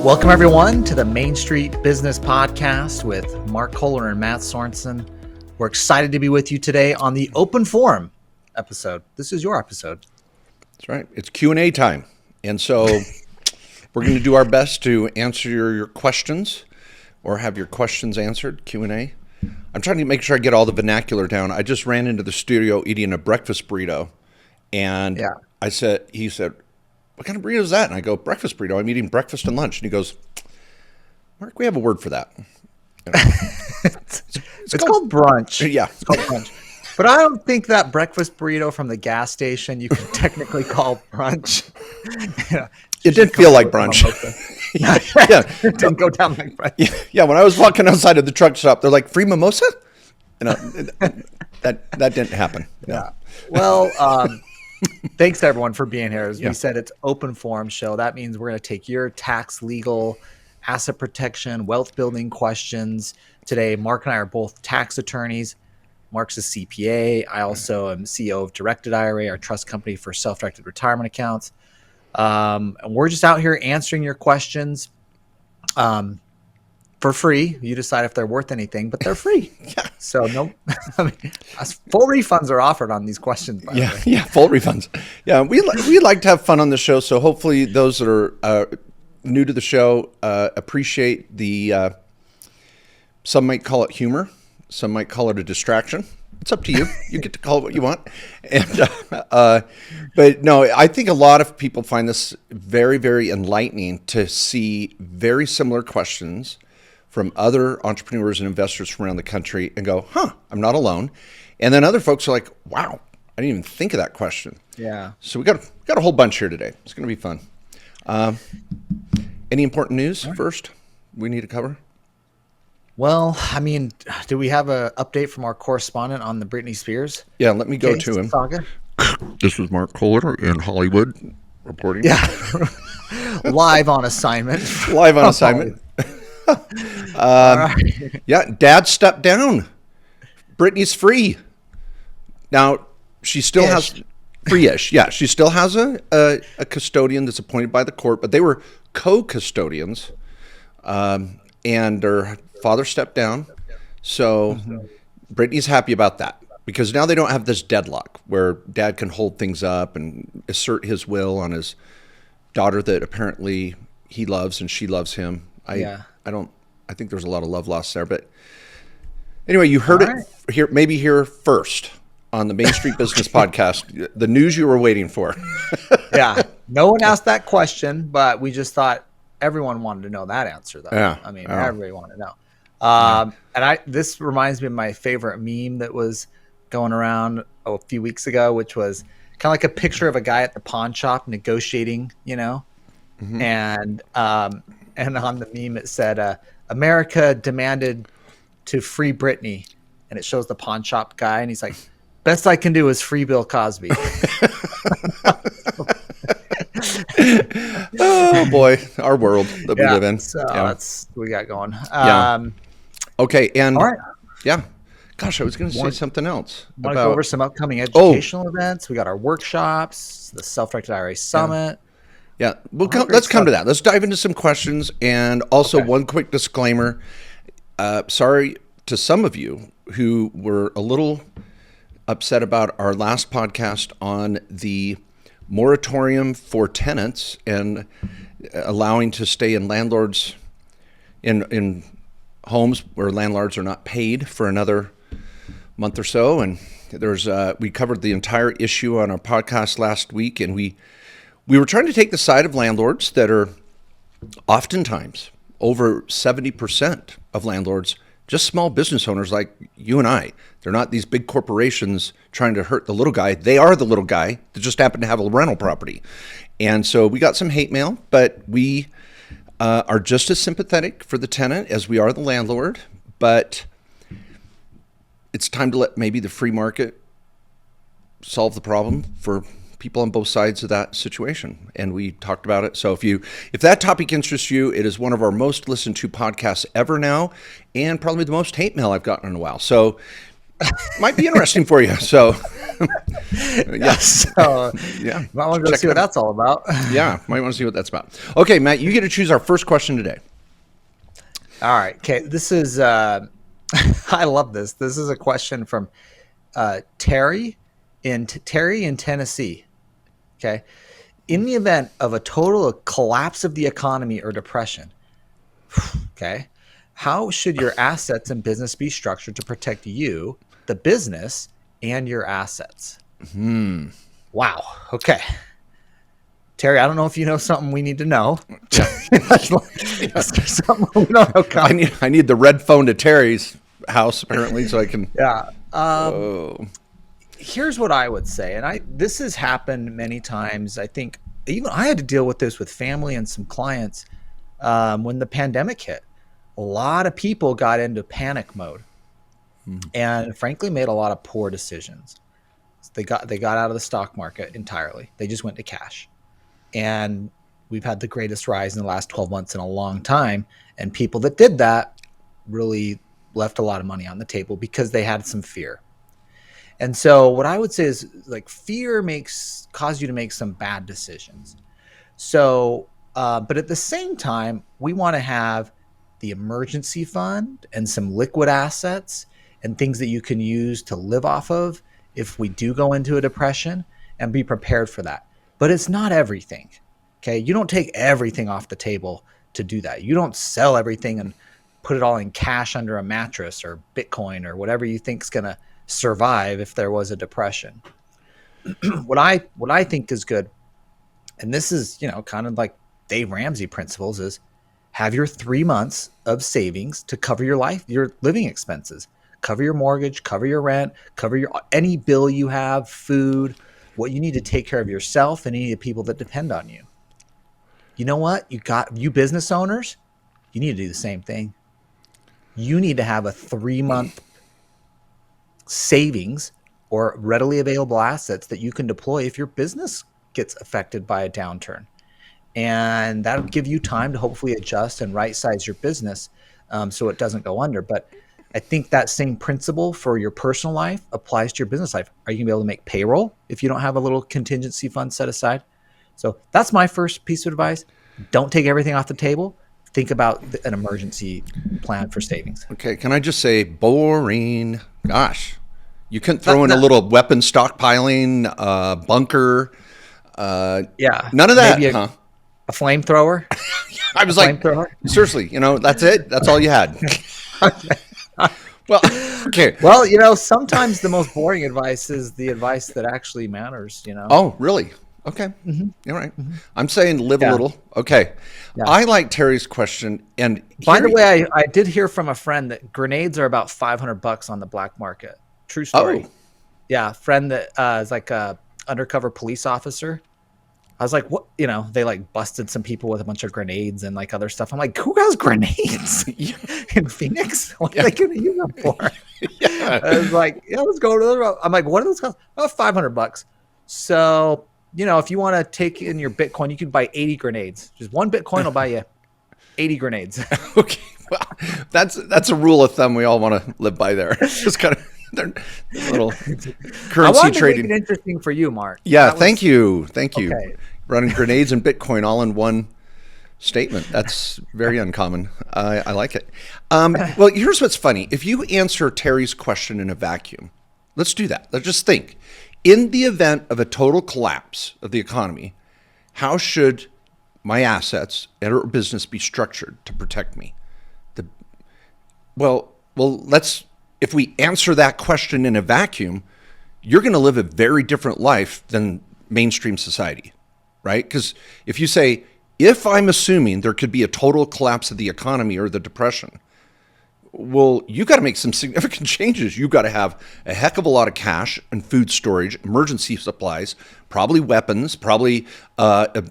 Welcome, everyone, to the Main Street Business Podcast with Mark Kohler and Matt Sorensen. We're excited to be with you today on the Open Forum episode. This is your episode. That's right. It's Q&A time. And so we're going to do our best to answer your questions or have your questions answered, Q&A. I'm trying to make sure I get all the vernacular down. I just ran into the studio eating a breakfast burrito. And he said, what kind of burrito is that? And I go, breakfast burrito. I'm eating breakfast and lunch. And he goes, Mark, we have a word for that. You know, it's called brunch. Yeah. It's called brunch. But I don't think that breakfast burrito from the gas station you can technically call brunch. Yeah, it did feel like brunch. Yeah. It didn't go down like brunch. Yeah, when I was walking outside of the truck stop, they're like, free mimosa? You know, that didn't happen. Yeah. Well, thanks everyone for being here. As we Yeah. said, it's Open Forum show. That means we're going to take your tax, legal, asset protection, wealth building questions. Today, Mark and I are both tax attorneys. Mark's a CPA. I also am CEO of Directed IRA, our trust company for self-directed retirement accounts. And we're just out here answering your questions for free. You decide if they're worth anything, but they're free. Yeah. So no, full refunds are offered on these questions. By the way. Yeah, full refunds. Yeah, we like to have fun on the show. So hopefully those that are new to the show appreciate the. Some might call it humor. Some might call it a distraction. It's up to you. You get to call it what you want. And, but no, I think a lot of people find this very, very enlightening to see very similar questions from other entrepreneurs and investors from around the country and go, I'm not alone. And then other folks are like, wow, I didn't even think of that question. Yeah. So we got a whole bunch here today. It's going to be fun. Any important news first we need to cover? Well, I mean, do we have an update from our correspondent on the Britney Spears? Yeah, let me go to him. Saga? This is Mark Kohler in Hollywood reporting. Yeah. Live on assignment. Live on assignment. Yeah, Dad stepped down. Britney's free. Now, she still has free-ish. Yeah, she still has a custodian that's appointed by the court, but they were co-custodians, and her father stepped down. So Britney's happy about that because now they don't have this deadlock where Dad can hold things up and assert his will on his daughter that apparently he loves and she loves him. I think there's a lot of love lost there, but anyway, you heard it here first on the Main Street Business Podcast, the news you were waiting for. Yeah. No one asked that question, but we just thought everyone wanted to know that answer though. Yeah. I mean, everybody wanted to know. And this reminds me of my favorite meme that was going around a few weeks ago, which was kind of like a picture of a guy at the pawn shop negotiating, you know, and on the meme it said, America demanded to free Britney, and it shows the pawn shop guy, and he's like, best I can do is free Bill Cosby. Oh boy, our world that we live in. So that's what we got going. Okay, and all right. Yeah. Gosh, I was going to say something else. Want to go over some upcoming educational events? We got our workshops, the Self-Directed IRA Summit. Yeah, let's come to that. Let's dive into some questions. And also one quick disclaimer. Sorry to some of you who were a little upset about our last podcast on the moratorium for tenants and allowing to stay in landlords in homes where landlords are not paid for another month or so. And we covered the entire issue on our podcast last week, and we were trying to take the side of landlords that are oftentimes over 70% of landlords, just small business owners like you and I. They're not these big corporations trying to hurt the little guy. They are the little guy that just happen to have a rental property. And so we got some hate mail, but we are just as sympathetic for the tenant as we are the landlord. But it's time to let maybe the free market solve the problem for people on both sides of that situation. And we talked about it. So if that topic interests you, it is one of our most listened to podcasts ever now, and probably the most hate mail I've gotten in a while. So might be interesting for you. So, yeah, So yeah, might want to go check see it what out. that's all about. Yeah, might want to see what that's about. Okay, Matt, you get to choose our first question today. All right. Okay. This is I love this. This is a question from Terry in Tennessee. Okay. In the event of a total collapse of the economy or depression, okay, how should your assets and business be structured to protect you, the business, and your assets? Wow. Okay. Terry, I don't know if you know something we need to know. Yeah, Is there something we don't know? I need the red phone to Terry's house apparently, so I can. Yeah. Oh, Here's what I would say, and this has happened many times. I think even I had to deal with this with family and some clients when the pandemic hit. A lot of people got into panic mode, and frankly, made a lot of poor decisions. They got out of the stock market entirely. They just went to cash, and we've had the greatest rise in the last 12 months in a long time. And people that did that really left a lot of money on the table because they had some fear. And so what I would say is like fear cause you to make some bad decisions. So, but at the same time, we want to have the emergency fund and some liquid assets and things that you can use to live off of if we do go into a depression, and be prepared for that. But it's not everything. Okay. You don't take everything off the table to do that. You don't sell everything and put it all in cash under a mattress or Bitcoin or whatever you think is going to survive if there was a depression. What I think is good, and this is, kind of like Dave Ramsey principles, is have your 3 months of savings to cover your living expenses, cover your mortgage, cover your rent, cover any bill you have, food, what you need to take care of yourself and any of the people that depend on you. You know what? You business owners, you need to do the same thing. You need to have a 3-month savings or readily available assets that you can deploy if your business gets affected by a downturn. And that'll give you time to hopefully adjust and right size your business so it doesn't go under. But I think that same principle for your personal life applies to your business life. Are you going to be able to make payroll if you don't have a little contingency fund set aside? So that's my first piece of advice. Don't take everything off the table. Think about an emergency plan for savings. okay. Can I just say boring? Gosh, you couldn't throw in a little weapon stockpiling, bunker. Yeah. None of that, Maybe huh? a flamethrower. I was like, seriously, that's it? That's all you had? Well, okay. Well, sometimes the most boring advice is the advice that actually matters, Oh, really? Okay. All right. I'm saying live a little. Okay. Yeah. I like Terry's question. And by the way, I did hear from a friend that grenades are about $500 on the black market. True story. Oh. Yeah. Friend that is like a undercover police officer. I was like, what? They like busted some people with a bunch of grenades and like other stuff. I'm like, who has grenades in Phoenix? What are they going to use them for? Yeah. I was like, yeah, let's go to the road. I'm like, what are those cost? Oh, $500. So, if you want to take in your Bitcoin, you can buy 80 grenades. Just one Bitcoin will buy you 80 grenades. Okay. Well, that's a rule of thumb we all want to live by there. Just kind of they're little currency I wanted trading. To make it interesting for you, Mark. Yeah. Thank you. Okay. Running grenades and Bitcoin all in one statement. That's very uncommon. I like it. Well, here's what's funny. If you answer Terry's question in a vacuum, let's do that. Let's just think. In the event of a total collapse of the economy, how should my assets or business be structured to protect me? If we answer that question in a vacuum, you're going to live a very different life than mainstream society, right? Because if you say, if I'm assuming there could be a total collapse of the economy or the depression, well, you got to make some significant changes. You got to have a heck of a lot of cash and food storage, emergency supplies, probably weapons, probably a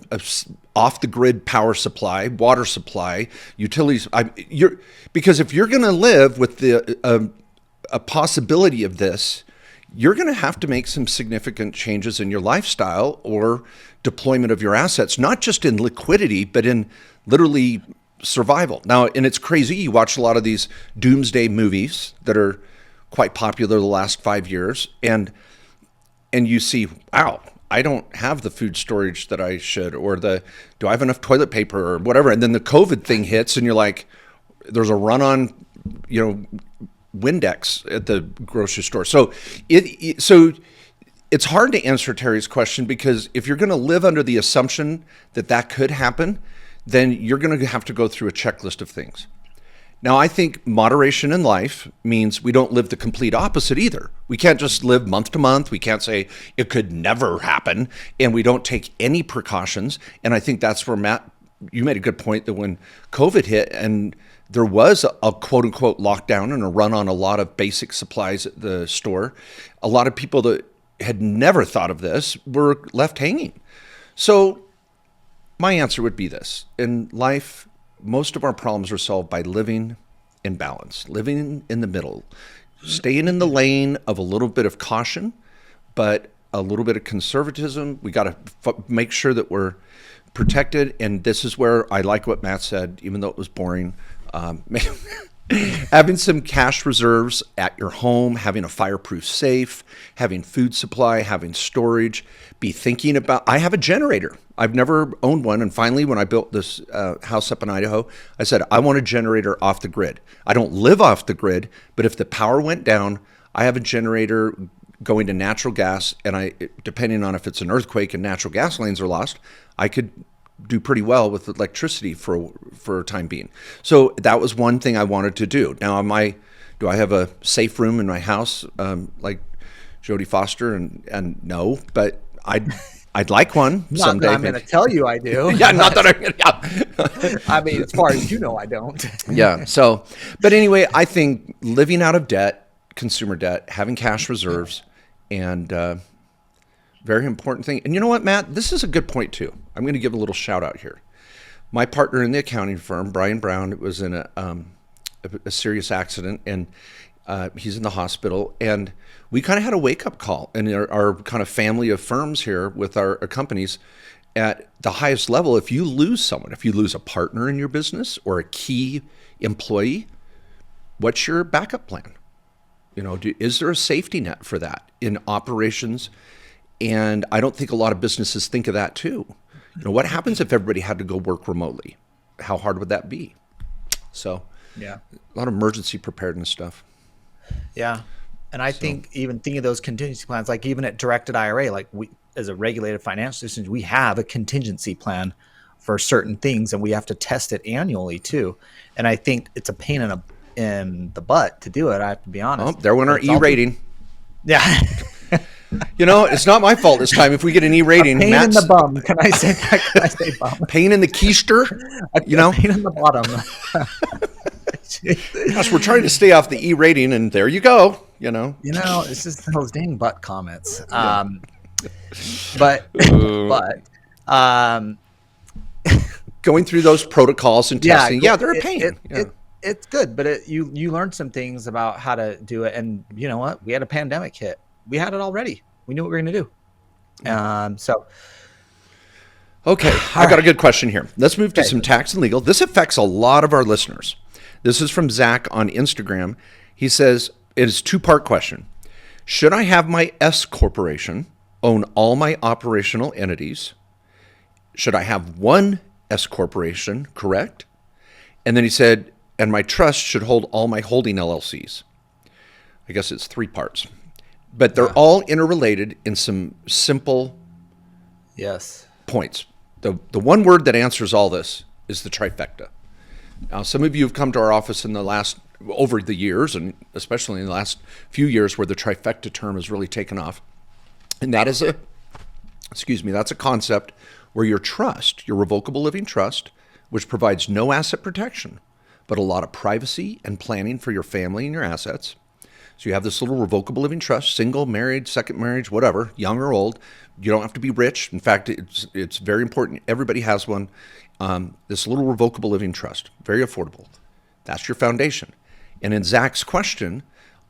off the grid power supply, water supply, utilities. Because if you're going to live with a possibility of this, you're going to have to make some significant changes in your lifestyle or deployment of your assets, not just in liquidity, but in literally survival. Now, and it's crazy. You watch a lot of these doomsday movies that are quite popular the last 5 years, and you see, wow, I don't have the food storage that I should, or do I have enough toilet paper or whatever? And then the COVID thing hits, and you're like, there's a run on, Windex at the grocery store. So it's hard to answer Terry's question, because if you're going to live under the assumption that that could happen, then you're going to have to go through a checklist of things. Now, I think moderation in life means we don't live the complete opposite either. We can't just live month to month. We can't say it could never happen, and we don't take any precautions. And I think that's where, Matt, you made a good point that when COVID hit and there was a quote unquote lockdown and a run on a lot of basic supplies at the store, a lot of people that had never thought of this were left hanging. So my answer would be this: in life, most of our problems are solved by living in balance, living in the middle, staying in the lane of a little bit of caution, but a little bit of conservatism. We got to make sure that we're protected. And this is where I like what Matt said, even though it was boring. Having some cash reserves at your home, having a fireproof safe, having food supply, having storage, be thinking about, I have a generator. I've never owned one. And finally, when I built this house up in Idaho, I said, I want a generator off the grid. I don't live off the grid, but if the power went down, I have a generator going to natural gas. And depending on if it's an earthquake and natural gas lines are lost, I could do pretty well with electricity for a time being. So that was one thing I wanted to do. Now, do I have a safe room in my house like Jodie Foster? And no, but I'd like one someday. I'm going to tell you I do. Yeah, not that I'm. Yeah. I mean, as far as you know, I don't. Yeah. So, but anyway, I think living out of debt, consumer debt, having cash reserves, and very important thing. And you know what, Matt? This is a good point too. I'm going to give a little shout out here. My partner in the accounting firm, Brian Brown, was in a serious accident, and he's in the hospital. And we kind of had a wake up call in our kind of family of firms here with our companies at the highest level. If you lose someone, if you lose a partner in your business or a key employee, what's your backup plan? Is there a safety net for that in operations? And I don't think a lot of businesses think of that too. What happens if everybody had to go work remotely? How hard would that be? So, yeah, a lot of emergency preparedness stuff. Yeah. And I think even thinking of those contingency plans, like even at directed IRA, like we, as a regulated financial institution, we have a contingency plan for certain things, and we have to test it annually too. And I think it's a pain in the butt to do it. I have to be honest. Oh, there went our E-rating. Yeah. It's not my fault this time if we get an E-rating. Pain in the bum. Can I say that? Can I say bum? Pain in the keister. Pain in the bottom. Gosh, we're trying to stay off the E-rating, and there you go. It's just those dang butt comments. Yeah. Going through those protocols and testing, they're a pain. It's good, but you learned some things about how to do it, and you know what? We had a pandemic hit. We had it already. We knew what we were going to do. Okay, I got a good question here. Let's move to some tax and legal. This affects a lot of our listeners. This is from Zach on Instagram. He says, it is a two-part question. Should I have my S corporation own all my operational entities? Should I have one S corporation, correct? And then he said, and my trust should hold all my holding LLCs. I guess it's three parts. But they're all interrelated in some simple points. The one word that answers all this is the trifecta. Now, some of you have come to our office over the years, and especially in the last few years, where the trifecta term has really taken off. And that is that's a concept where your trust, your revocable living trust, which provides no asset protection, but a lot of privacy and planning for your family and your assets. So you have this little revocable living trust, single, married, second marriage, whatever, young or old. You don't have to be rich. In fact, it's very important. Everybody has one. This little revocable living trust, very affordable. That's your foundation. And in Zach's question,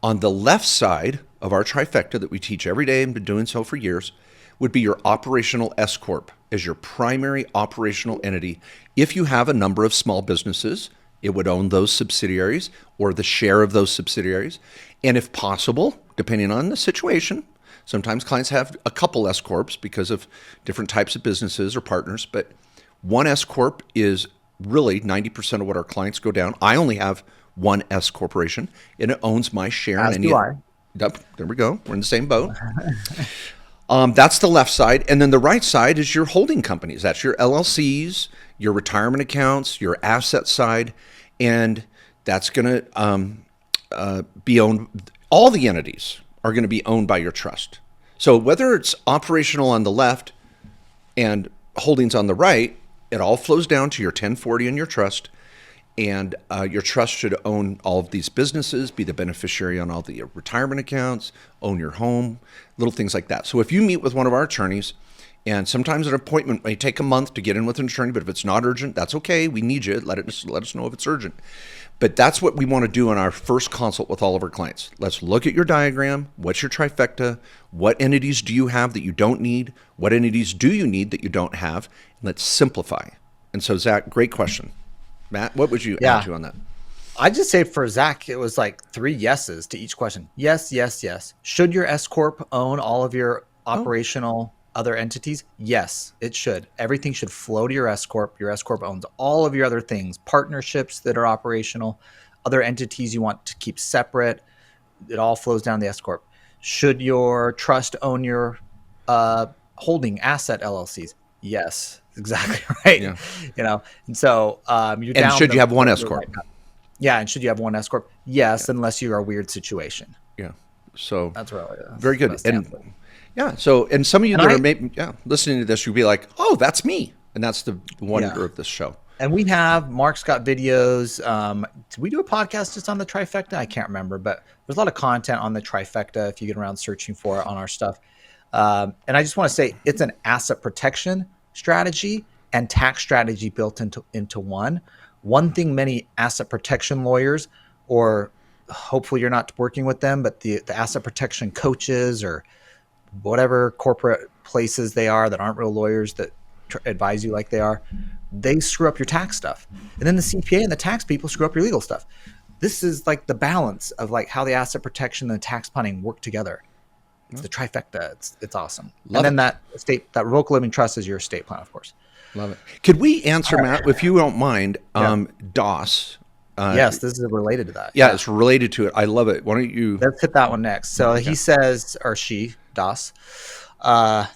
on the left side of our trifecta that we teach every day and been doing so for years, would be your operational S Corp as your primary operational entity if you have a number of small businesses It would own those subsidiaries or the share of those subsidiaries. And if possible, depending on the situation, sometimes clients have a couple S corps because of different types of businesses or partners, but one S corp is really 90% of what our clients go down. I only have one S corporation, and it owns my share in As any. do I. Yep, there we go. We're in the same boat. That's the left side. And then the right side is your holding companies. That's your LLCs, your retirement accounts, your asset side. And that's going to be owned. All the entities are going to be owned by your trust. So whether it's operational on the left and holdings on the right, it all flows down to your 1040 in your trust. And your trust should own all of these businesses, be the beneficiary on all the retirement accounts, own your home, little things like that. So if you meet with one of our attorneys, and sometimes an appointment may take a month to get in with an attorney, but if it's not urgent, that's okay. We need you. Let us know if it's urgent. But that's what we want to do on our first consult with all of our clients. Let's look at your diagram. What's your trifecta? What entities do you have that you don't need? What entities do you need that you don't have? And let's simplify. And so, Zach, great question. Matt, what would you add to on that? I just say for Zach, it was like 3 yeses to each question. Yes, yes, yes. Should your S corp own all of your operational other entities? Yes, it should. Everything should flow to your S corp. Your S corp owns all of your other things, partnerships that are operational, other entities you want to keep separate. It all flows down the S corp. Should your trust own your holding asset LLCs? Yes. Exactly right. Yeah. And so you're down. And should you have one S corp? Yeah, and should you have one S corp? Yes, unless you're a weird situation. Yeah. So that's really very good. And so and some of you that are maybe listening to this, you'll be like, oh, that's me, and that's the wonder of this show. And Mark's got videos. Did we do a podcast just on the trifecta? I can't remember, but there's a lot of content on the trifecta if you get around searching for it on our stuff. And I just want to say it's an asset protection strategy and tax strategy built into one. One thing many asset protection lawyers, or hopefully you're not working with them, but the asset protection coaches or whatever corporate places they are that aren't real lawyers that advise you like they are, they screw up your tax stuff. And then the CPA and the tax people screw up your legal stuff. This is like the balance of like how the asset protection and the tax planning work together. It's the trifecta. It's awesome. Love and then that revocable living trust is your estate plan, of course. Love it. Could we answer, Matt, if you don't mind, DOS? Yes, this is related to that. Yeah, it's related to it. I love it. Why don't you? Let's hit that one next. So he says, or she, DOS,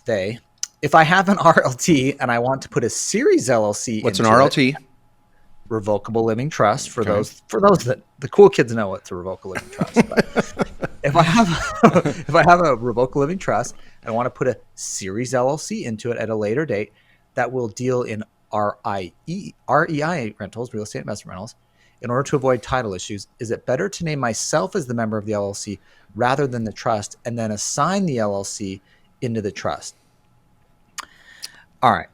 they, if I have an RLT and I want to put a Series LLC What's an RLT? Revocable living trust for those that the cool kids know what's a revocable living trust. But if I have a revocable living trust and I want to put a Series LLC into it at a later date that will deal in REI rentals, real estate investment rentals, in order to avoid title issues, is it better to name myself as the member of the LLC rather than the trust and then assign the LLC into the trust? All right.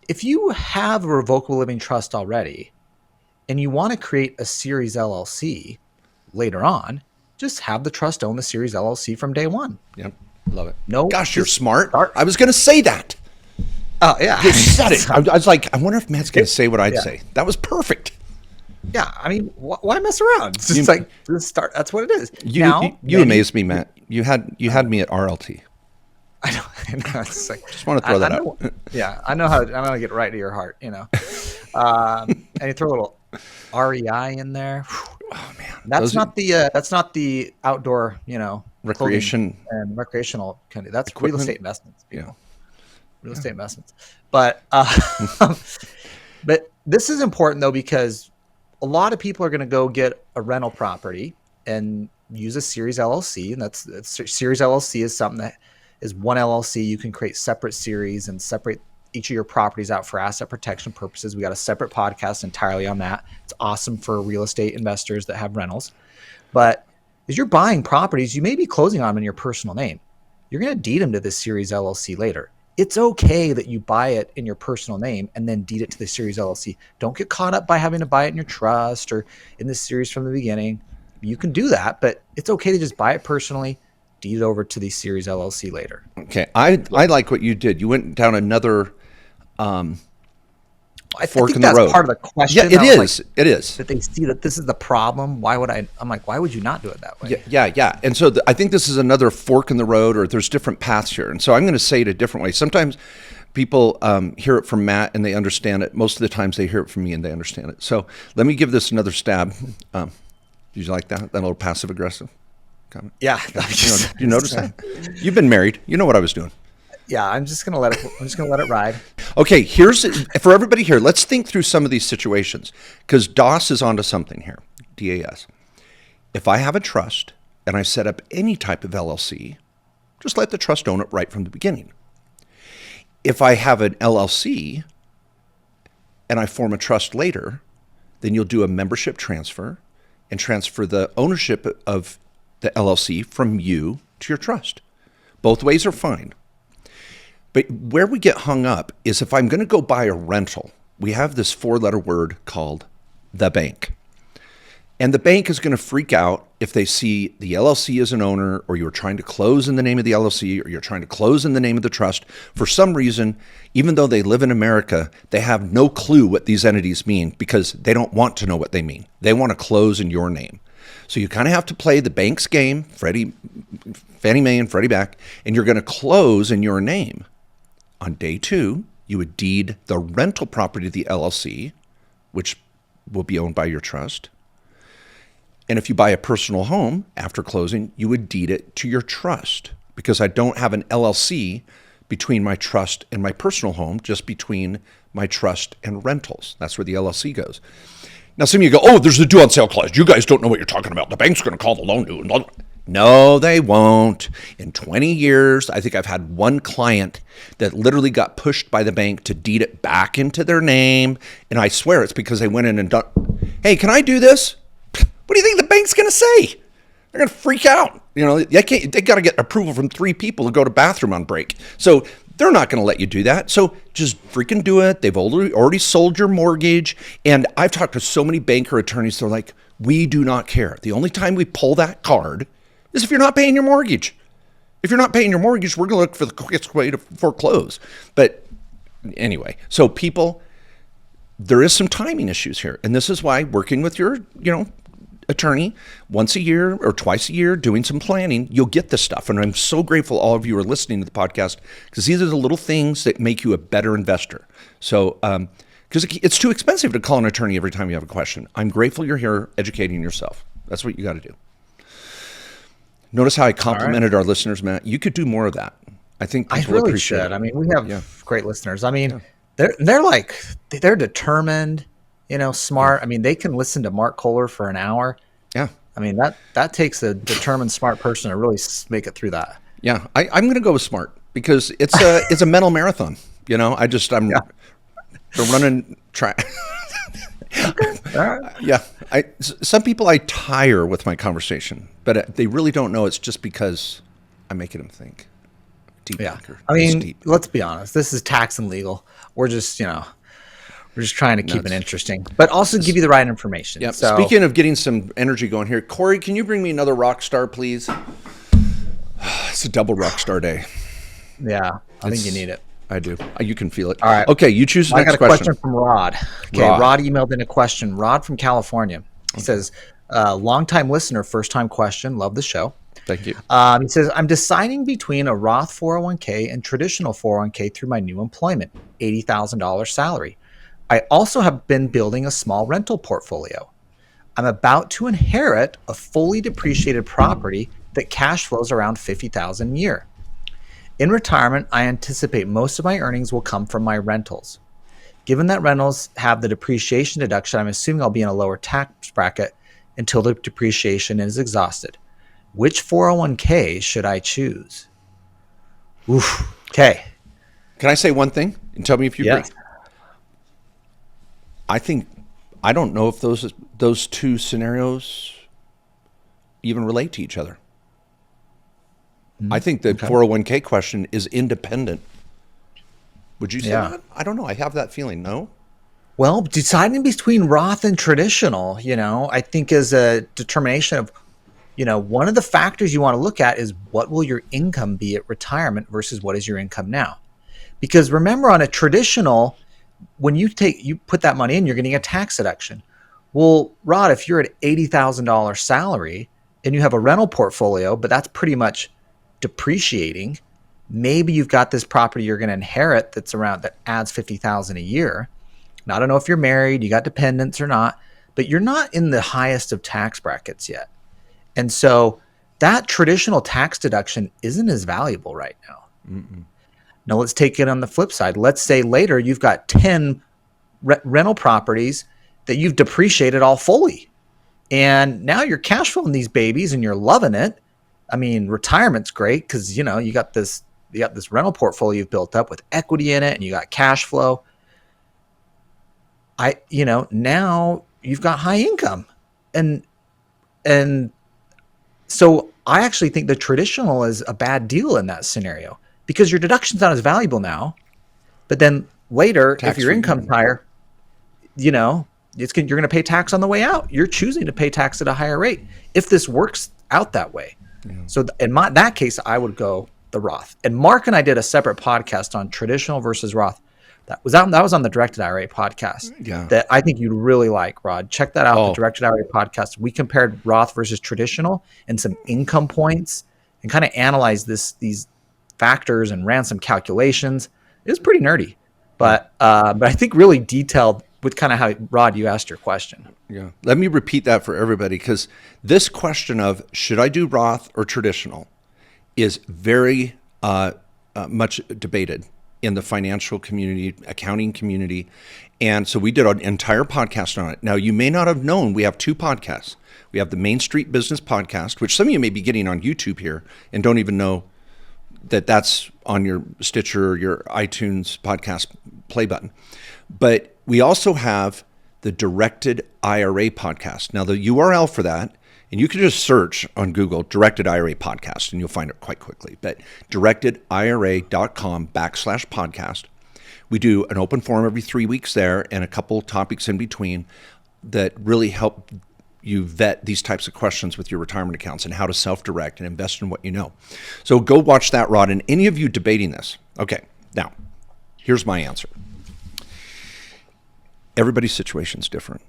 If you have a revocable living trust already and you want to create a Series LLC later on, just have the trust own the Series LLC from day one. Yep. Love it. No, gosh, you're smart. I was going to say that. Oh, yeah. You said it. I was like, I wonder if Matt's going to say what I'd say. That was perfect. Yeah. I mean, why mess around? It's just just start. That's what it is. You amazed me, Matt. You had me at RLT. I know. It's like, just want to throw that out. Yeah, I know how to get right to your heart, And you throw a little REI in there. Oh man, that's not the outdoor, recreation and recreational kind of. That's equipment. Real estate investments. Yeah, real estate investments. But but this is important though because a lot of people are going to go get a rental property and use a Series LLC, and that's Series LLC is something that is one LLC. You can create separate series and separate each of your properties out for asset protection purposes. We got a separate podcast entirely on that. It's awesome for real estate investors that have rentals. But as you're buying properties, you may be closing on them in your personal name. You're going to deed them to this Series LLC later. It's okay that you buy it in your personal name and then deed it to the Series LLC. Don't get caught up by having to buy it in your trust or in the series from the beginning. You can do that, but it's okay to just buy it personally, deed it over to the Series LLC later. Okay. I like what you did. You went down another I fork think in the that's road. part of the question. Yeah, it Like, is. It is. that they see that this is the problem. Why would I? I'm like, why would you not do it that way? Yeah. And so I think this is another fork in the road, or there's different paths here. And so I'm going to say it a different way. Sometimes people hear it from Matt and they understand it. Most of the times they hear it from me and they understand it. So let me give this another stab. Did you like that? That little passive aggressive comment? Yeah. You notice that? You've been married. You know what I was doing. Yeah, I'm just gonna let it ride. Okay, here's for everybody here. Let's think through some of these situations because DOS is onto something here. DAS. If I have a trust and I set up any type of LLC, just let the trust own it right from the beginning. If I have an LLC and I form a trust later, then you'll do a membership transfer and transfer the ownership of the LLC from you to your trust. Both ways are fine. But where we get hung up is if I'm going to go buy a rental, we have this 4-letter word called the bank. And the bank is going to freak out if they see the LLC as an owner, or you're trying to close in the name of the LLC, or you're trying to close in the name of the trust. For some reason, even though they live in America, they have no clue what these entities mean because they don't want to know what they mean. They want to close in your name. So you kind of have to play the bank's game, Fannie Mae and Freddie Mac, and you're going to close in your name. On day 2, you would deed the rental property to the LLC, which will be owned by your trust. And if you buy a personal home after closing, you would deed it to your trust because I don't have an LLC between my trust and my personal home, just between my trust and rentals. That's where the LLC goes. Now, some of you go, oh, there's a due on sale clause. You guys don't know what you're talking about. The bank's going to call the loan due. No, they won't. In 20 years, I think I've had one client that literally got pushed by the bank to deed it back into their name. And I swear it's because they went in and done, hey, can I do this? What do you think the bank's going to say? They're going to freak out. You know, they got to get approval from 3 people to go to bathroom on break. So they're not going to let you do that. So just freaking do it. They've already sold your mortgage. And I've talked to so many banker attorneys. They're like, we do not care. The only time we pull that card is if you're not paying your mortgage. If you're not paying your mortgage, we're going to look for the quickest way to foreclose. But anyway, so people, there is some timing issues here. And this is why working with your, attorney once a year or twice a year, doing some planning, you'll get this stuff. And I'm so grateful all of you are listening to the podcast because these are the little things that make you a better investor. So, because it's too expensive to call an attorney every time you have a question. I'm grateful you're here educating yourself. That's what you got to do. Notice how I complimented our listeners, Matt. You could do more of that. I think people really appreciate should. it. I mean, we have great listeners. I mean, they're determined, smart. I mean, they can listen to Mark Kohler for an hour. Yeah. I mean, that takes a determined, smart person to really make it through that. Yeah. I'm going to go with smart because it's a mental marathon. I'm running track. Yeah. Some people I tire with my conversation, but they really don't know it's just because I'm making them think. Deep thinker. I mean, let's be honest. This is tax and legal. We're just trying to keep it interesting, but also give you the right information. Yeah. So, speaking of getting some energy going here, Corey, can you bring me another rock star, please? It's a double rock star day. Yeah, I think you need it. I do. You can feel it. All right. Okay, you choose the next question. I got a question from Rod. Okay, Rod emailed in a question. Rod from California. He says, long-time listener, first-time question. Love the show. Thank you. He says, I'm deciding between a Roth 401k and traditional 401k through my new employment, $80,000 salary. I also have been building a small rental portfolio. I'm about to inherit a fully depreciated property that cash flows around $50,000 a year. In retirement, I anticipate most of my earnings will come from my rentals. Given that rentals have the depreciation deduction, I'm assuming I'll be in a lower tax bracket until the depreciation is exhausted. Which 401k should I choose? Oof. Okay. Can I say one thing and tell me if you agree? I don't know if those two scenarios even relate to each other. I think the 401k question is independent. Would you say that? I don't know. I have that feeling. No? Well, deciding between Roth and traditional, I think is a determination of, one of the factors you want to look at is what will your income be at retirement versus what is your income now? Because remember, on a traditional, when you put that money in, you're getting a tax deduction. Well, Rod, if you're at $80,000 salary and you have a rental portfolio, but that's pretty much depreciating, maybe you've got this property you're going to inherit that adds 50,000 a year. Now, I don't know if you're married, you got dependents or not, but you're not in the highest of tax brackets yet. And so that traditional tax deduction isn't as valuable right now. Mm-mm. Now, let's take it on the flip side. Let's say later you've got 10 rental properties that you've depreciated all fully. And now you're cash flowing these babies and you're loving it. I mean, retirement's great because, you got this rental portfolio you've built up with equity in it and you got cash flow. Now you've got high income. And so I actually think the traditional is a bad deal in that scenario because your deduction's not as valuable now. But then later, if your income's higher, you're going to pay tax on the way out. You're choosing to pay tax at a higher rate if this works out that way. Yeah. So in that case, I would go the Roth. And Mark and I did a separate podcast on traditional versus Roth. That was on the Directed IRA podcast. Yeah. That I think you'd really like, Rod. Check that out, the Directed IRA podcast. We compared Roth versus traditional and some income points and kind of analyzed these factors and ran some calculations. It was pretty nerdy, but I think really detailed with kind of how, Rod, you asked your question. Yeah. Let me repeat that for everybody, because this question of should I do Roth or traditional is very much debated in the financial community, accounting community. And so we did an entire podcast on it. Now, you may not have known we have two podcasts. We have the Main Street Business Podcast, which some of you may be getting on YouTube here and don't even know that that's on your Stitcher or your iTunes podcast play button. But we also have the Directed IRA podcast. Now, the URL for that, and you can just search on Google Directed IRA podcast and you'll find it quite quickly. But directedira.com/podcast. We do an open forum every 3 weeks there and a couple topics in between that really help you vet these types of questions with your retirement accounts and how to self-direct and invest in what you know. So go watch that, Rod. And any of you debating this. Okay, now, here's my answer. Everybody's situation is different.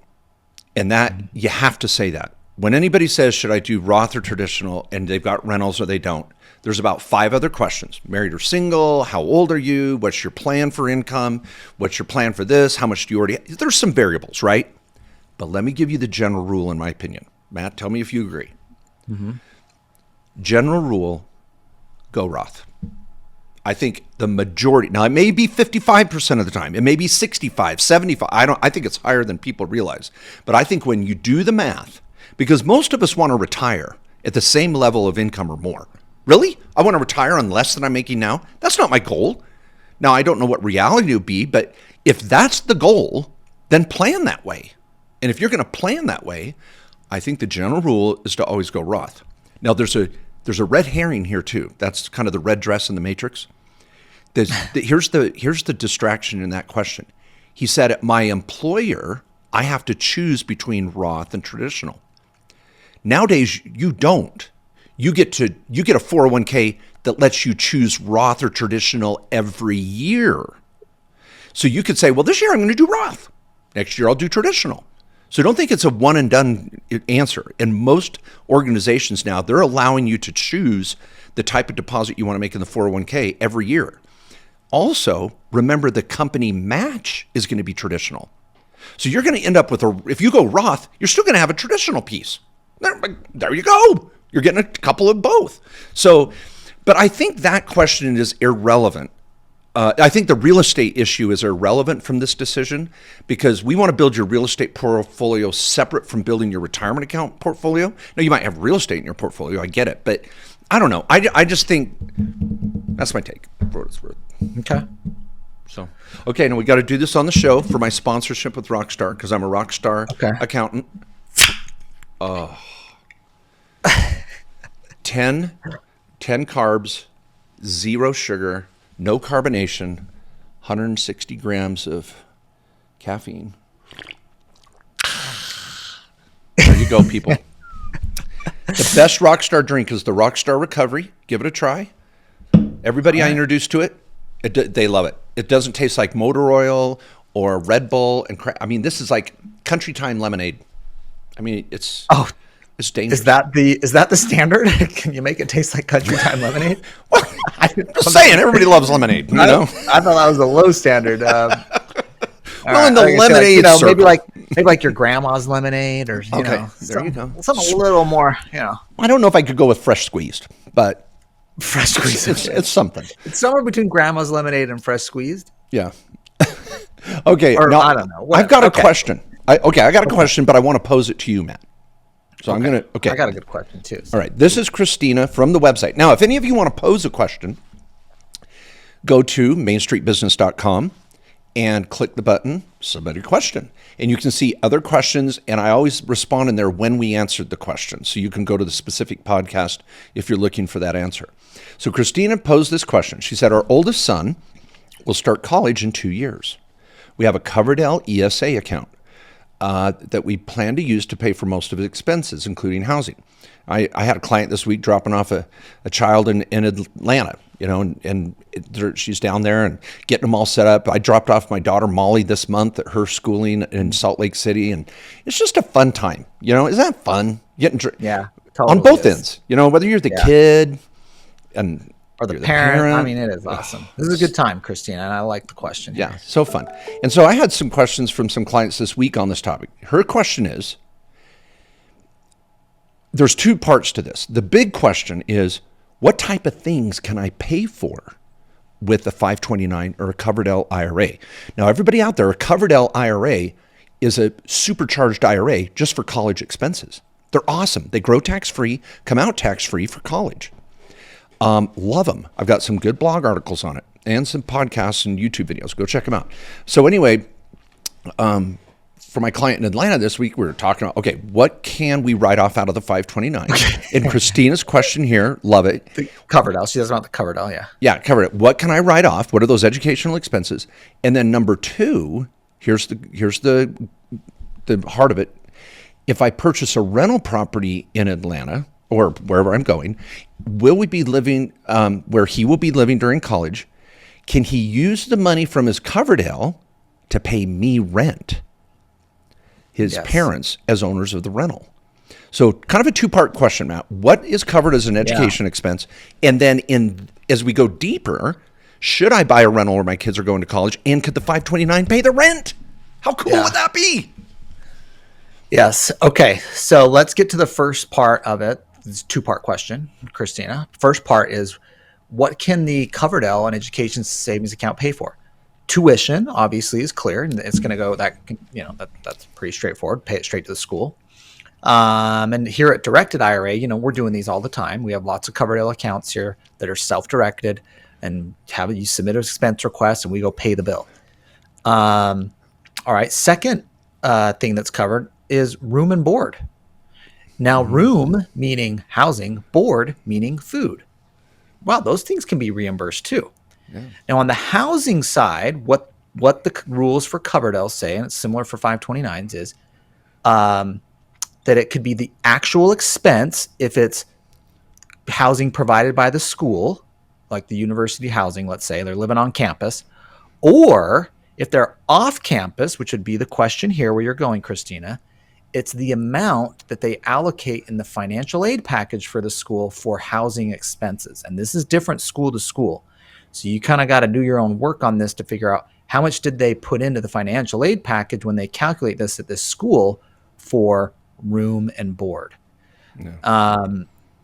And that you have to say that. When anybody says, should I do Roth or traditional, and they've got rentals or they don't, there's about 5 other questions. Married or single? How old are you? What's your plan for income? What's your plan for this? How much do you already have? There's some variables, right? But let me give you the general rule in my opinion. Matt, tell me if you agree. Mm-hmm. General rule, go Roth. I think the majority, now it may be 55% of the time, it may be 65, 75. I think it's higher than people realize. But I think when you do the math, because most of us want to retire at the same level of income or more. Really? I want to retire on less than I'm making now? That's not my goal. Now, I don't know what reality would be, but if that's the goal, then plan that way. And if you're going to plan that way, I think the general rule is to always go Roth. Now, there's a red herring here too. That's kind of the red dress in the Matrix. Here's the distraction in that question. He said, at my employer, I have to choose between Roth and traditional. Nowadays, you don't. You get a 401k that lets you choose Roth or traditional every year. So you could say, well, this year I'm going to do Roth. Next year I'll do traditional. So don't think it's a one and done answer. In most organizations now, they're allowing you to choose the type of deposit you want to make in the 401k every year. Also, remember the company match is going to be traditional. So you're going to end up with if you go Roth, you're still going to have a traditional piece. There you go. You're getting a couple of both. So, but I think that question is irrelevant. I think the real estate issue is irrelevant from this decision because we want to build your real estate portfolio separate from building your retirement account portfolio. Now, you might have real estate in your portfolio. I get it. But I don't know. I just think that's my take for what it's worth. Okay. So, okay, now we got to do this on the show for my sponsorship with Rockstar because I'm a Rockstar accountant. 10 carbs, 0 sugar, no carbonation, 160 grams of caffeine. There you go, people. The best Rockstar drink is the Rockstar Recovery. Give it a try. Everybody I introduce to it, they love it. It doesn't taste like motor oil or Red Bull and I mean, this is like country time lemonade. I mean, it's Oh, dangerous. is that the standard? Can you make it taste like country time lemonade? Well, just saying, everybody loves lemonade, you know? I thought that was a low standard. Well, in the lemonade circle. maybe like your grandma's lemonade, or you know, there you go. Something a little more, you know. I don't know if I could go with fresh squeezed, but fresh squeezed. It's something. It's somewhere between grandma's lemonade and fresh squeezed. Yeah. Okay. Or, now, I don't know. I've got a question. I got a question, but I want to pose it to you, Matt. So I'm going to, I got a good question too. So. All right. This is Christina from the website. Now, if any of you want to pose a question, go to mainstreetbusiness.com and click the button, submit a question. And you can see other questions, and I always respond in there when we answered the question. So you can go to the specific podcast if you're looking for that answer. So Christina posed this question. She said, our oldest son will start college in 2 years. We have a Coverdell ESA account that we plan to use to pay for most of his expenses, including housing. I had a client this week dropping off a child in Atlanta, you know, and she's down there and getting them all set up. I dropped off my daughter Molly this month at her schooling in Salt Lake City, and it's just a fun time. You know, isn't that fun? Totally on both ends. You know, whether you're the kid or the parent. I mean, it is awesome. This is a good time, Christina, and I like the question. Yeah, so fun. And so I had some questions from some clients this week on this topic. Her question is, there's two parts to this. The big question is, what type of things can I pay for with a 529 or a Coverdell IRA? Now, everybody out there, a Coverdell IRA is a supercharged IRA just for college expenses. They're awesome. They grow tax-free, come out tax-free for college. Love them. I've got some good blog articles on it and some podcasts and YouTube videos. Go check them out. So anyway, for my client in Atlanta this week, we were talking about, okay, what can we write off out of the 529? And Christina's question here, love it. The Coverdell. She doesn't want the Coverdell, yeah. Yeah, cover it. What can I write off? What are those educational expenses? And then number two, here's the heart of it. If I purchase a rental property in Atlanta or wherever I'm going, will we be living where he will be living during college? Can he use the money from his Coverdell to pay me rent? His parents as owners of the rental. So kind of a two-part question, Matt. What is covered as an education expense? And then as we go deeper, should I buy a rental where my kids are going to college? And could the 529 pay the rent? How cool would that be? Yes. Okay. So let's get to the first part of it. It's a two-part question, Christina. First part is, what can the Coverdell and education savings account pay for? Tuition, obviously, is clear, and it's going to go that's pretty straightforward. Pay it straight to the school. And here at Directed IRA, we're doing these all the time. We have lots of Coverdell accounts here that are self-directed, and you submit an expense request, and we go pay the bill. All right. Second thing that's covered is room and board. Now, room meaning housing, board meaning food. Wow, those things can be reimbursed too. Yeah. Now, on the housing side, what the rules for Coverdell say, and it's similar for 529s, is that it could be the actual expense if it's housing provided by the school, like the university housing, let's say, they're living on campus, or if they're off campus, which would be the question here where you're going, Christina, it's the amount that they allocate in the financial aid package for the school for housing expenses. And this is different school to school. So you kind of got to do your own work on this to figure out how much did they put into the financial aid package when they calculate this at this school for room and board. Yeah.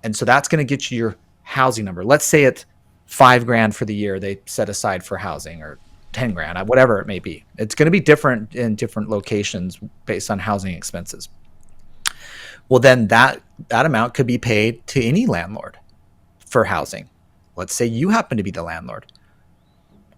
And so that's going to get you your housing number. Let's say it's $5,000 for the year they set aside for housing, or $10,000, whatever it may be. It's going to be different in different locations based on housing expenses. Well, then that amount could be paid to any landlord for housing. Let's say you happen to be the landlord.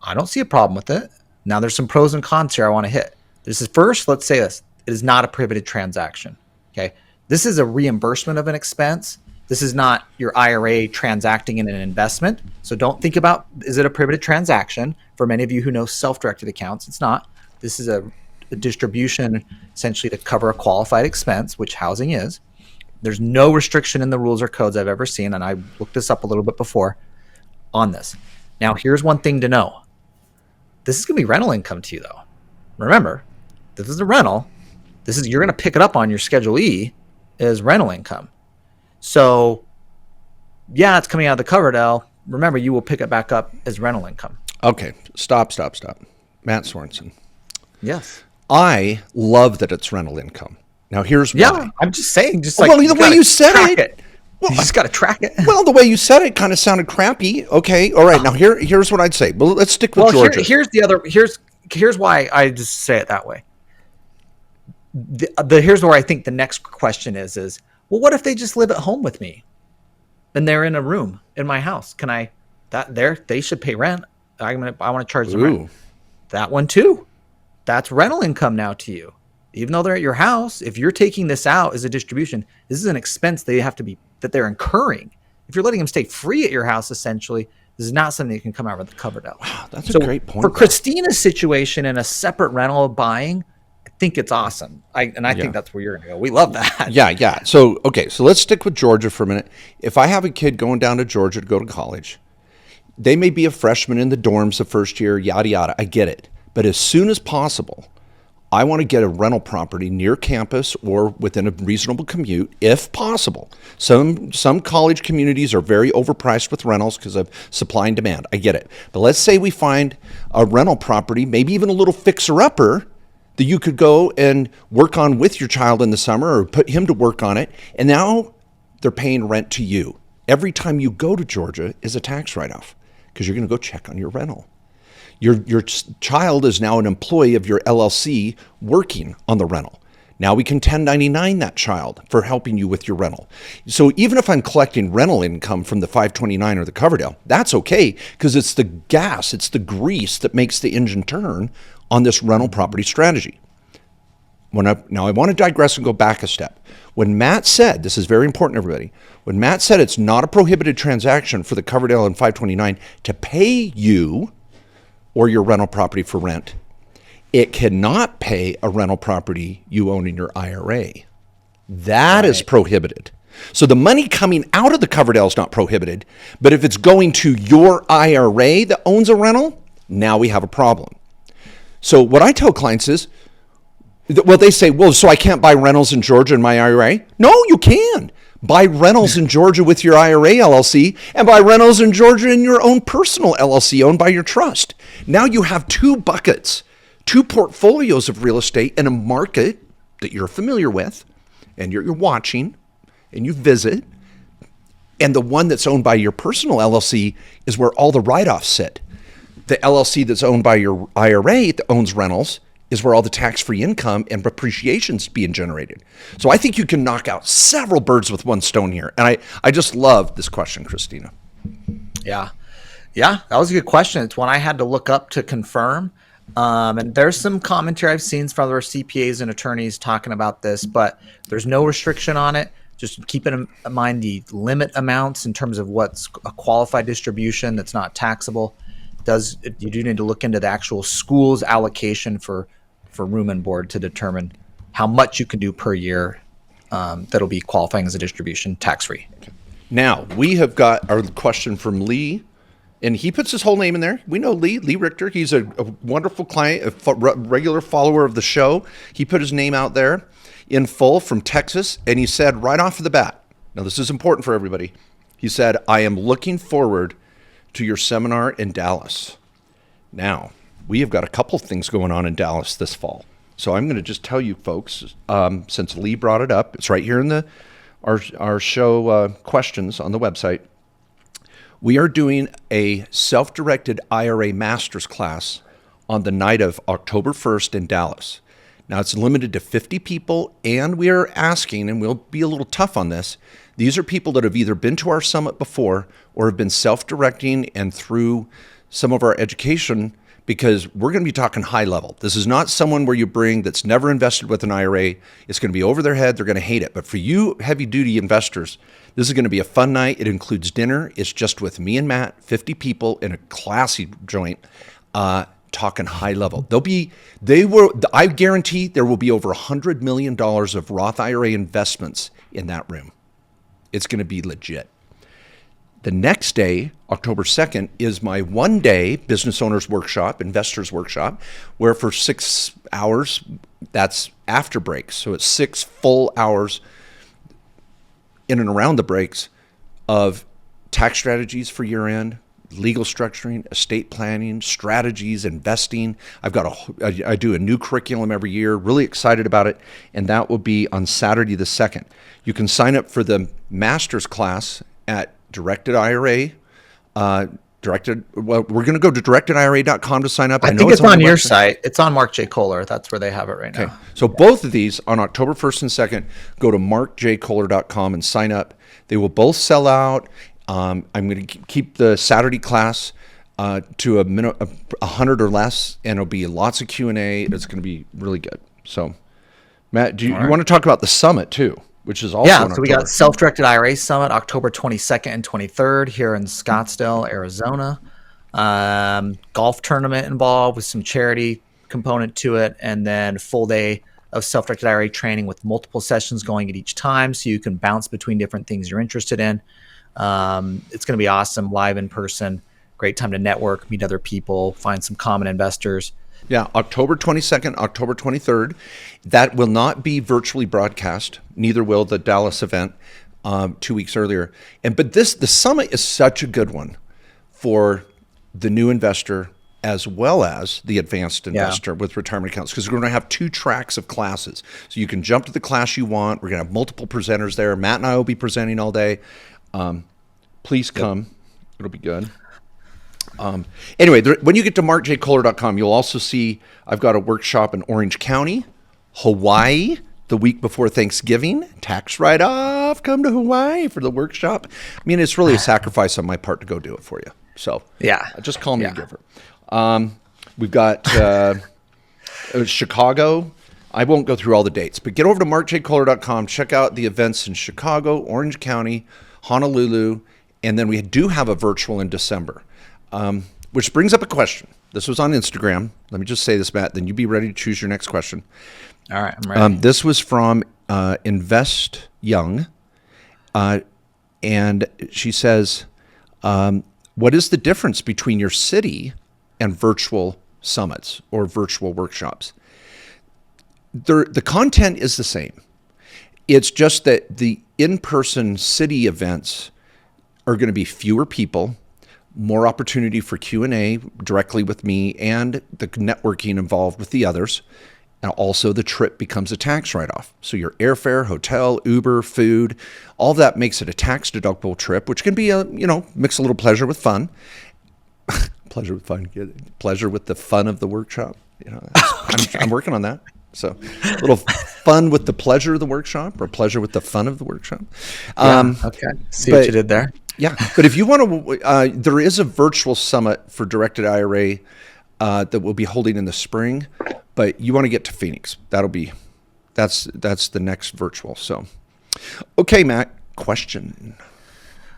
I don't see a problem with it. Now, there's some pros and cons here I want to hit. This is first, let's say this. It is not a prohibited transaction. Okay. This is a reimbursement of an expense. This is not your IRA transacting in an investment. So don't think about, is it a prohibited transaction? For many of you who know self-directed accounts, it's not. This is a distribution essentially to cover a qualified expense, which housing is. There's no restriction in the rules or codes I've ever seen, and I looked this up a little bit before on this. Now, here's one thing to know. This is going to be rental income to you, though. remember, this is a rental. You're going to pick it up on your Schedule E as rental income. So, yeah, it's coming out of the covered L. Remember, you will pick it back up as rental income. Okay, stop. Matt Sorensen. Yes. I love that it's rental income. Now, here's why. Yeah, I'm just saying, just well, the way you said it. Well, you just got to track it. Well, the way you said it kind of sounded crappy. Okay, all right. Now here's what I'd say. Well, let's stick with Georgia. Here's why I just say it that way. Here's where I think the next question is well, what if they just live at home with me, and they're in a room in my house? Can I? They should pay rent. I want to charge them rent. That one too. That's rental income now to you. Even though they're at your house, if you're taking this out as a distribution, this is an expense that they're incurring. If you're letting them stay free at your house, essentially, this is not something that can come out of the covered out. Wow, that's a great point. For Christina's situation in a separate rental buying, I think it's awesome. I think that's where you're going to go. We love that. Yeah. So let's stick with Georgia for a minute. If I have a kid going down to Georgia to go to college, they may be a freshman in the dorms the first year, yada, yada. I get it. But as soon as possible, I want to get a rental property near campus or within a reasonable commute, if possible. Some college communities are very overpriced with rentals because of supply and demand. I get it. But let's say we find a rental property, maybe even a little fixer-upper, that you could go and work on with your child in the summer or put him to work on it. And now they're paying rent to you. Every time you go to Georgia is a tax write-off because you're going to go check on your rental. Your child is now an employee of your LLC working on the rental. Now we can 1099 that child for helping you with your rental. So even if I'm collecting rental income from the 529 or the Coverdale, that's okay because it's the gas, it's the grease that makes the engine turn on this rental property strategy. Now I want to digress and go back a step. When Matt said, this is very important, everybody, when Matt said it's not a prohibited transaction for the Coverdale and 529 to pay you or your rental property for rent, it cannot pay a rental property you own in your IRA. That is prohibited. So the money coming out of the Coverdale is not prohibited, but if it's going to your IRA that owns a rental, now we have a problem. So what I tell clients is, well, they say, well, so I can't buy rentals in Georgia in my IRA? No, you can. Buy rentals in Georgia with your IRA LLC and buy rentals in Georgia in your own personal LLC owned by your trust. Now you have two buckets, two portfolios of real estate in a market that you're familiar with and you're watching and you visit. And the one that's owned by your personal LLC is where all the write-offs sit. The LLC that's owned by your IRA that owns rentals is where all the tax-free income and appreciation's being generated. So I think you can knock out several birds with one stone here. And I just love this question, Christina. Yeah, that was a good question. It's one I had to look up to confirm. And there's some commentary I've seen from other CPAs and attorneys talking about this, but there's no restriction on it. Just keeping in mind the limit amounts in terms of what's a qualified distribution that's not taxable. You do need to look into the actual school's allocation for room and board to determine how much you can do per year that'll be qualifying as a distribution tax-free. Okay. Now, we have got our question from Lee, and he puts his whole name in there. We know Lee Richter. He's a wonderful client, a regular follower of the show. He put his name out there in full from Texas, and he said right off the bat, now this is important for everybody, he said, I am looking forward to your seminar in Dallas. Now, we have got a couple things going on in Dallas this fall. So I'm going to just tell you folks, since Lee brought it up, it's right here in our show questions on the website. We are doing a self-directed IRA master's class on the night of October 1st in Dallas. Now, it's limited to 50 people, and we are asking, and we'll be a little tough on this, these are people that have either been to our summit before or have been self-directing and through some of our education, because we're going to be talking high level. This is not someone where you bring that's never invested with an IRA. It's going to be over their head. They're going to hate it. But for you heavy-duty investors, this is going to be a fun night. It includes dinner. It's just with me and Matt, 50 people in a classy joint, talking high level. I guarantee there will be over $100 million of Roth IRA investments in that room. It's going to be legit. The next day, October 2nd, is my one-day business owners workshop, investors workshop, where for 6 hours, that's after breaks. So it's 6 full hours in and around the breaks of tax strategies for year end, legal structuring, estate planning, strategies, investing. I do a new curriculum every year, really excited about it. And that will be on Saturday the 2nd. You can sign up for the master's class at Directed IRA. Well, we're going to go to directedira.com to sign up. I think it's on your site. It's on Mark J. Kohler. That's where they have it right now. So both of these on October 1st and 2nd, go to markjkohler.com and sign up. They will both sell out. I'm going to keep the Saturday class to 100 or less, and it'll be lots of Q&A. It's going to be really good. So, Matt, you want to talk about the summit too, which is also in so we got Self-Directed IRA Summit October 22nd and 23rd here in Scottsdale, Arizona. Golf tournament involved with some charity component to it, and then full day of self-directed IRA training with multiple sessions going at each time, so you can bounce between different things you're interested in. It's going to be awesome, live in person, great time to network, meet other people, find some common investors. Yeah, October 22nd, October 23rd. That will not be virtually broadcast. Neither will the Dallas event 2 weeks earlier. But the summit is such a good one for the new investor as well as the advanced investor with retirement accounts, because we're going to have 2 tracks of classes. So you can jump to the class you want. We're going to have multiple presenters there. Matt and I will be presenting all day. Please come. It'll be good. Anyway, when you get to markjkohler.com, you'll also see I've got a workshop in Orange County, Hawaii, the week before Thanksgiving. Tax write-off. Come to Hawaii for the workshop. I mean, it's really a sacrifice on my part to go do it for you. So just call me a giver. We've got Chicago. I won't go through all the dates, but get over to markjkohler.com. Check out the events in Chicago, Orange County, Honolulu, and then we do have a virtual in December. Which brings up a question. This was on Instagram. Let me just say this, Matt, then you be ready to choose your next question. All right, I'm ready. This was from Invest Young, and she says, what is the difference between your city and virtual summits or virtual workshops? The content is the same. It's just that the in-person city events are going to be fewer people, more opportunity for Q&A directly with me and the networking involved with the others. And also the trip becomes a tax write-off. So your airfare, hotel, Uber, food, all that makes it a tax-deductible trip, which can be mix a little pleasure with fun. Pleasure with fun. Pleasure with the fun of the workshop. I'm working on that. So a little fun with the pleasure of the workshop, or pleasure with the fun of the workshop. See what you did there. Yeah, but if you want to, there is a virtual summit for Directed IRA that we'll be holding in the spring. But you want to get to Phoenix. That's the next virtual. So, okay, Matt. Question.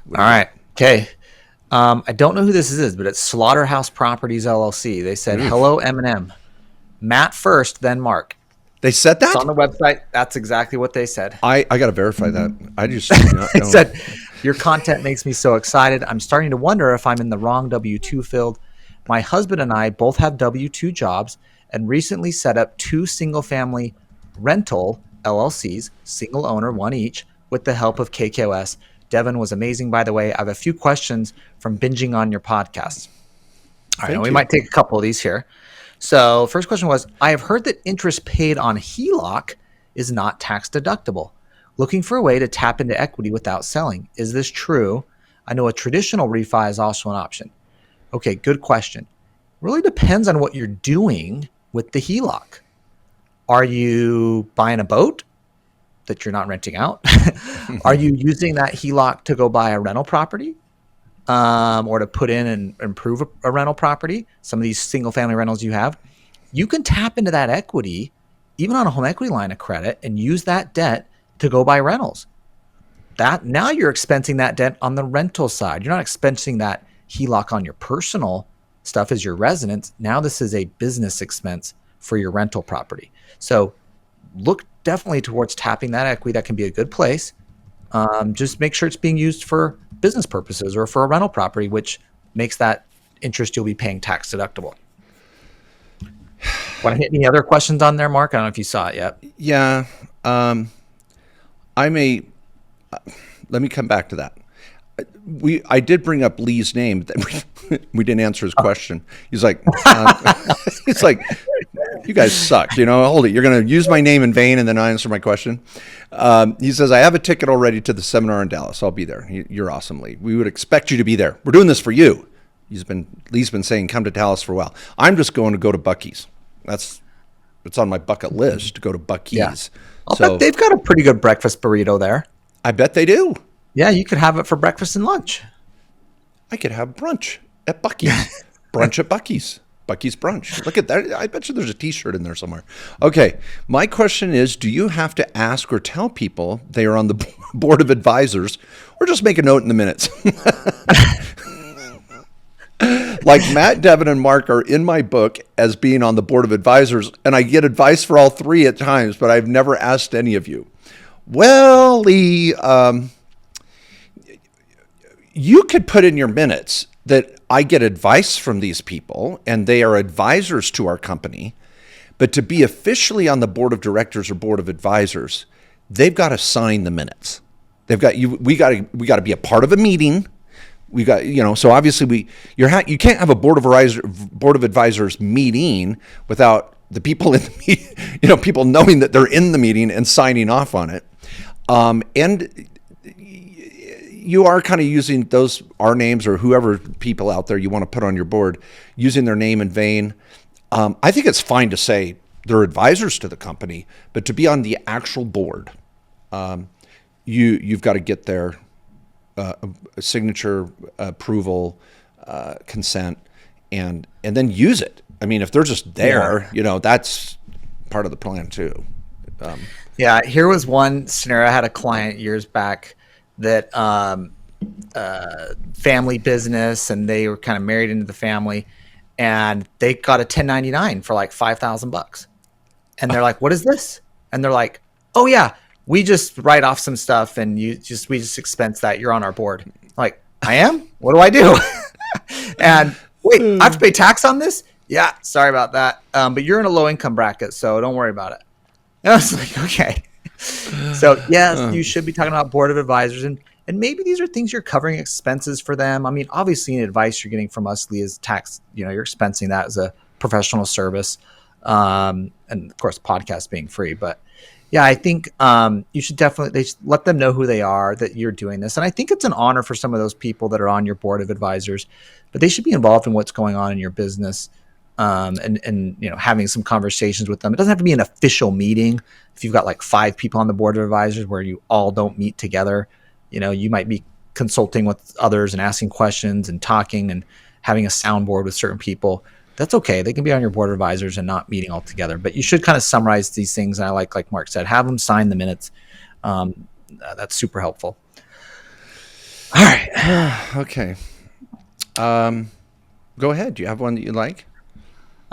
All right. Okay. I don't know who this is, but it's Slaughterhouse Properties LLC. They said, "Hello, M&M. Matt first, then Mark." They said that? It's on the website. That's exactly what they said. I got to verify that. I just it said, "Your content makes me so excited. I'm starting to wonder if I'm in the wrong W-2 field. My husband and I both have W-2 jobs and recently set up 2 single-family rental LLCs, single owner, one each, with the help of KKOS. Devin was amazing, by the way. I have a few questions from binging on your podcast." All right, we might take a couple of these here. So first question was, I have heard that interest paid on Heloc is not tax deductible. Looking for a way to tap into equity without selling. Is this true? I know a traditional refi is also an option. Okay, good question. Really depends on what you're doing with the Heloc. Are you buying a boat that you're not renting out? Are you using that Heloc to go buy a rental property? Or to put in and improve a rental property? Some of these single family rentals you have, you can tap into that equity, even on a home equity line of credit, and use that debt to go buy rentals. Now you're expensing that debt on the rental side. You're not expensing that Heloc on your personal stuff as your residence. Now this is a business expense for your rental property. So look definitely towards tapping that equity. That can be a good place. Just make sure it's being used for business purposes or for a rental property, which makes that interest you'll be paying tax deductible. Want to hit any other questions on there, Mark? I don't know if you saw it yet. Yeah. Let me come back to that. I did bring up Lee's name. We didn't answer his question. He's like, he's like, you guys suck. Hold it. You're going to use my name in vain and then answer my question. He says, I have a ticket already to the seminar in Dallas. I'll be there. You're awesome, Lee. We would expect you to be there. We're doing this for you. Lee's been saying, come to Dallas for a while. I'm just going to go to Buc-ee's. It's on my bucket list to go to Buc-ee's. Yeah. I'll bet they've got a pretty good breakfast burrito there. I bet they do. Yeah, you could have it for breakfast and lunch. I could have brunch at Buc-ee's. Brunch at Buc-ee's. Buc-ee's brunch. Look at that. I bet you there's a t-shirt in there somewhere. Okay. My question is, do you have to ask or tell people they are on the board of advisors, or just make a note in the minutes? Like Matt, Devin, and Mark are in my book as being on the board of advisors, and I get advice for all three at times, but I've never asked any of you. Well, Lee, you could put in your minutes that I get advice from these people and they are advisors to our company, but to be officially on the board of directors or board of advisors, they've got to sign the minutes. We got to be a part of a meeting. We got, so obviously you can't have a board of advisors meeting without the people in the meeting, people knowing that they're in the meeting and signing off on it. And you are kind of using our names or whoever people out there you want to put on your board, using their name in vain. I think it's fine to say they're advisors to the company, but to be on the actual board, you've got to get their signature, approval, consent, and then use it. I mean, if they're just there, that's part of the plan too. Yeah, here was one scenario. I had a client years back that family business, and they were kind of married into the family, and they got a 1099 for like $5,000. And they're like, what is this? And they're like, oh yeah, we just write off some stuff and we just expense that. You're on our board. I'm like, I am? What do I do? And wait, I have to pay tax on this? Yeah, sorry about that. But you're in a low income bracket, so don't worry about it. And I was like, okay. So yes, you should be talking about board of advisors, and maybe these are things you're covering expenses for them. I mean, obviously, any advice you're getting from us, Lee, is tax. You're expensing that as a professional service, and of course, podcast being free. But yeah, I think you should definitely let them know who they are, that you're doing this, and I think it's an honor for some of those people that are on your board of advisors, but they should be involved in what's going on in your business. And having some conversations with them. It doesn't have to be an official meeting. If you've got like 5 people on the board of advisors where you all don't meet together, you might be consulting with others and asking questions and talking and having a soundboard with certain people. That's okay. They can be on your board of advisors and not meeting all together. But you should kind of summarize these things. And I like Mark said, have them sign the minutes. That's super helpful. All right. Okay. Go ahead. Do you have one that you like?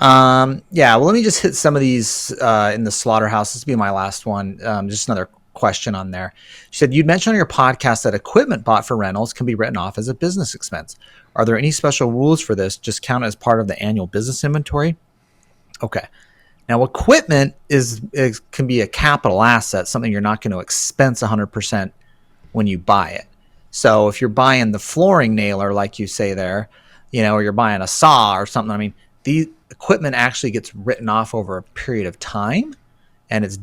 Yeah, well, let me just hit some of these in the slaughterhouse. This will be my last one. Just another question on there. She said, you'd mentioned on your podcast that equipment bought for rentals can be written off as a business expense. Are there any special rules for this? Just count as part of the annual business inventory? Okay. Now, equipment can be a capital asset, something you're not going to expense 100% when you buy it. So if you're buying the flooring nailer, like you say there, or you're buying a saw or something, I mean, the equipment actually gets written off over a period of time, and it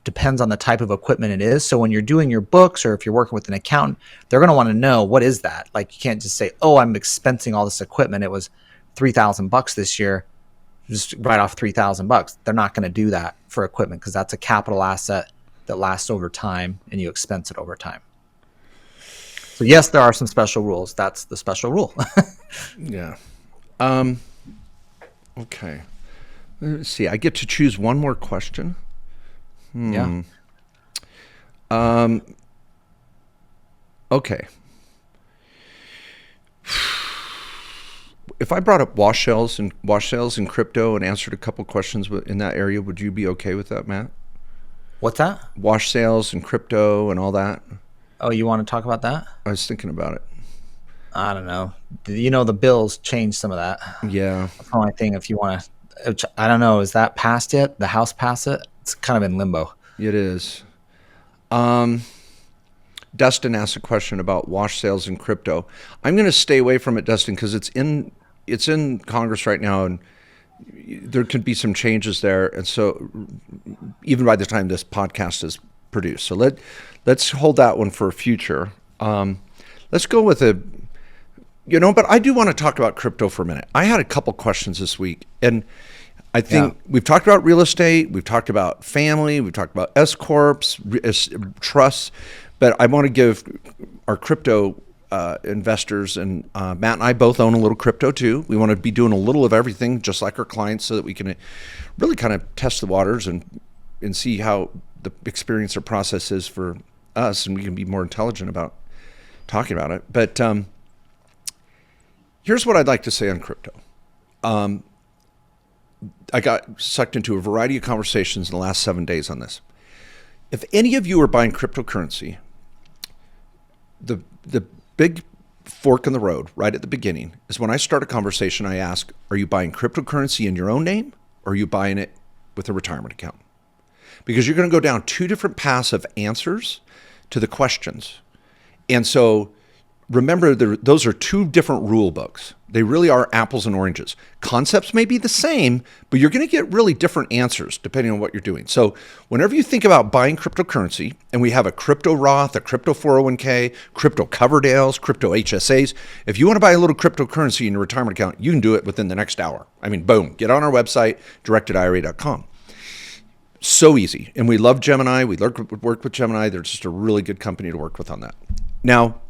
depends on the type of equipment it is. So when you're doing your books, or if you're working with an accountant, they're going to want to know, what is that? Like, you can't just say, oh, I'm expensing all this equipment. It was $3,000 this year. Just write off $3,000. They're not going to do that for equipment, because that's a capital asset that lasts over time, and you expense it over time. So yes, there are some special rules. That's the special rule. Yeah. Okay. Let's see. I get to choose one more question. Yeah. Okay. If I brought up wash sales and crypto and answered a couple questions in that area, would you be okay with that, Matt? What's that? Wash sales and crypto and all that. Oh, you want to talk about that? I was thinking about it. I don't know. The bills changed some of that. Yeah, That's the only thing. If you want to, I don't know. Is that passed yet? The House passed it? It's kind of in limbo. it is. Um, Dustin asked a question about wash sales in crypto. I'm going to stay away from it, Dustin, because it's in Congress right now, and there could be some changes there. And so, even by the time this podcast is produced, so let's hold that one for a future. Let's go with but I do want to talk about crypto for a minute. I had a couple questions this week, and I think we've talked about real estate, we've talked about family, we've talked about S corps, trusts, but I want to give our crypto investors, and Matt and I both own a little crypto too. We want to be doing a little of everything, just like our clients, so that we can really kind of test the waters and see how the experience or process is for us, and we can be more intelligent about talking about it. But here's what I'd like to say on crypto. I got sucked into a variety of conversations in the last 7 days on this. If any of you are buying cryptocurrency, the big fork in the road right at the beginning is when I start a conversation, I ask, are you buying cryptocurrency in your own name, or are you buying it with a retirement account? Because you're going to go down two different paths of answers to the questions. And so remember, those are two different rule books. They really are apples and oranges. Concepts may be the same, but you're going to get really different answers depending on what you're doing. So whenever you think about buying cryptocurrency, and we have a crypto Roth, a crypto 401k, crypto Coverdales, crypto HSAs, if you want to buy a little cryptocurrency in your retirement account, you can do it within the next hour. I mean, boom, get on our website, directedira.com. So easy. And we love Gemini. We work with Gemini. They're just a really good company to work with on that. Now,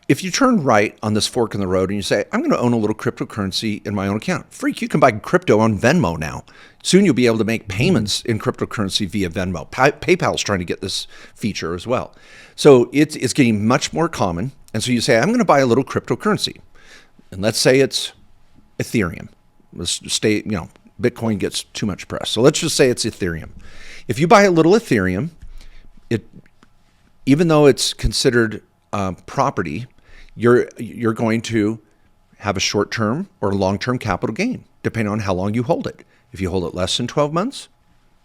if you turn right on this fork in the road and you say, I'm going to own a little cryptocurrency in my own account, freak, you can buy crypto on Venmo now. Soon you'll be able to make payments in cryptocurrency via Venmo. PayPal's trying to get this feature as well. So it's getting much more common. And so you say, I'm going to buy a little cryptocurrency. And let's say it's Ethereum. Let's stay, Bitcoin gets too much press. So let's just say it's Ethereum. If you buy a little Ethereum, even though it's considered property, you're going to have a short-term or long-term capital gain, depending on how long you hold it. If you hold it less than 12 months,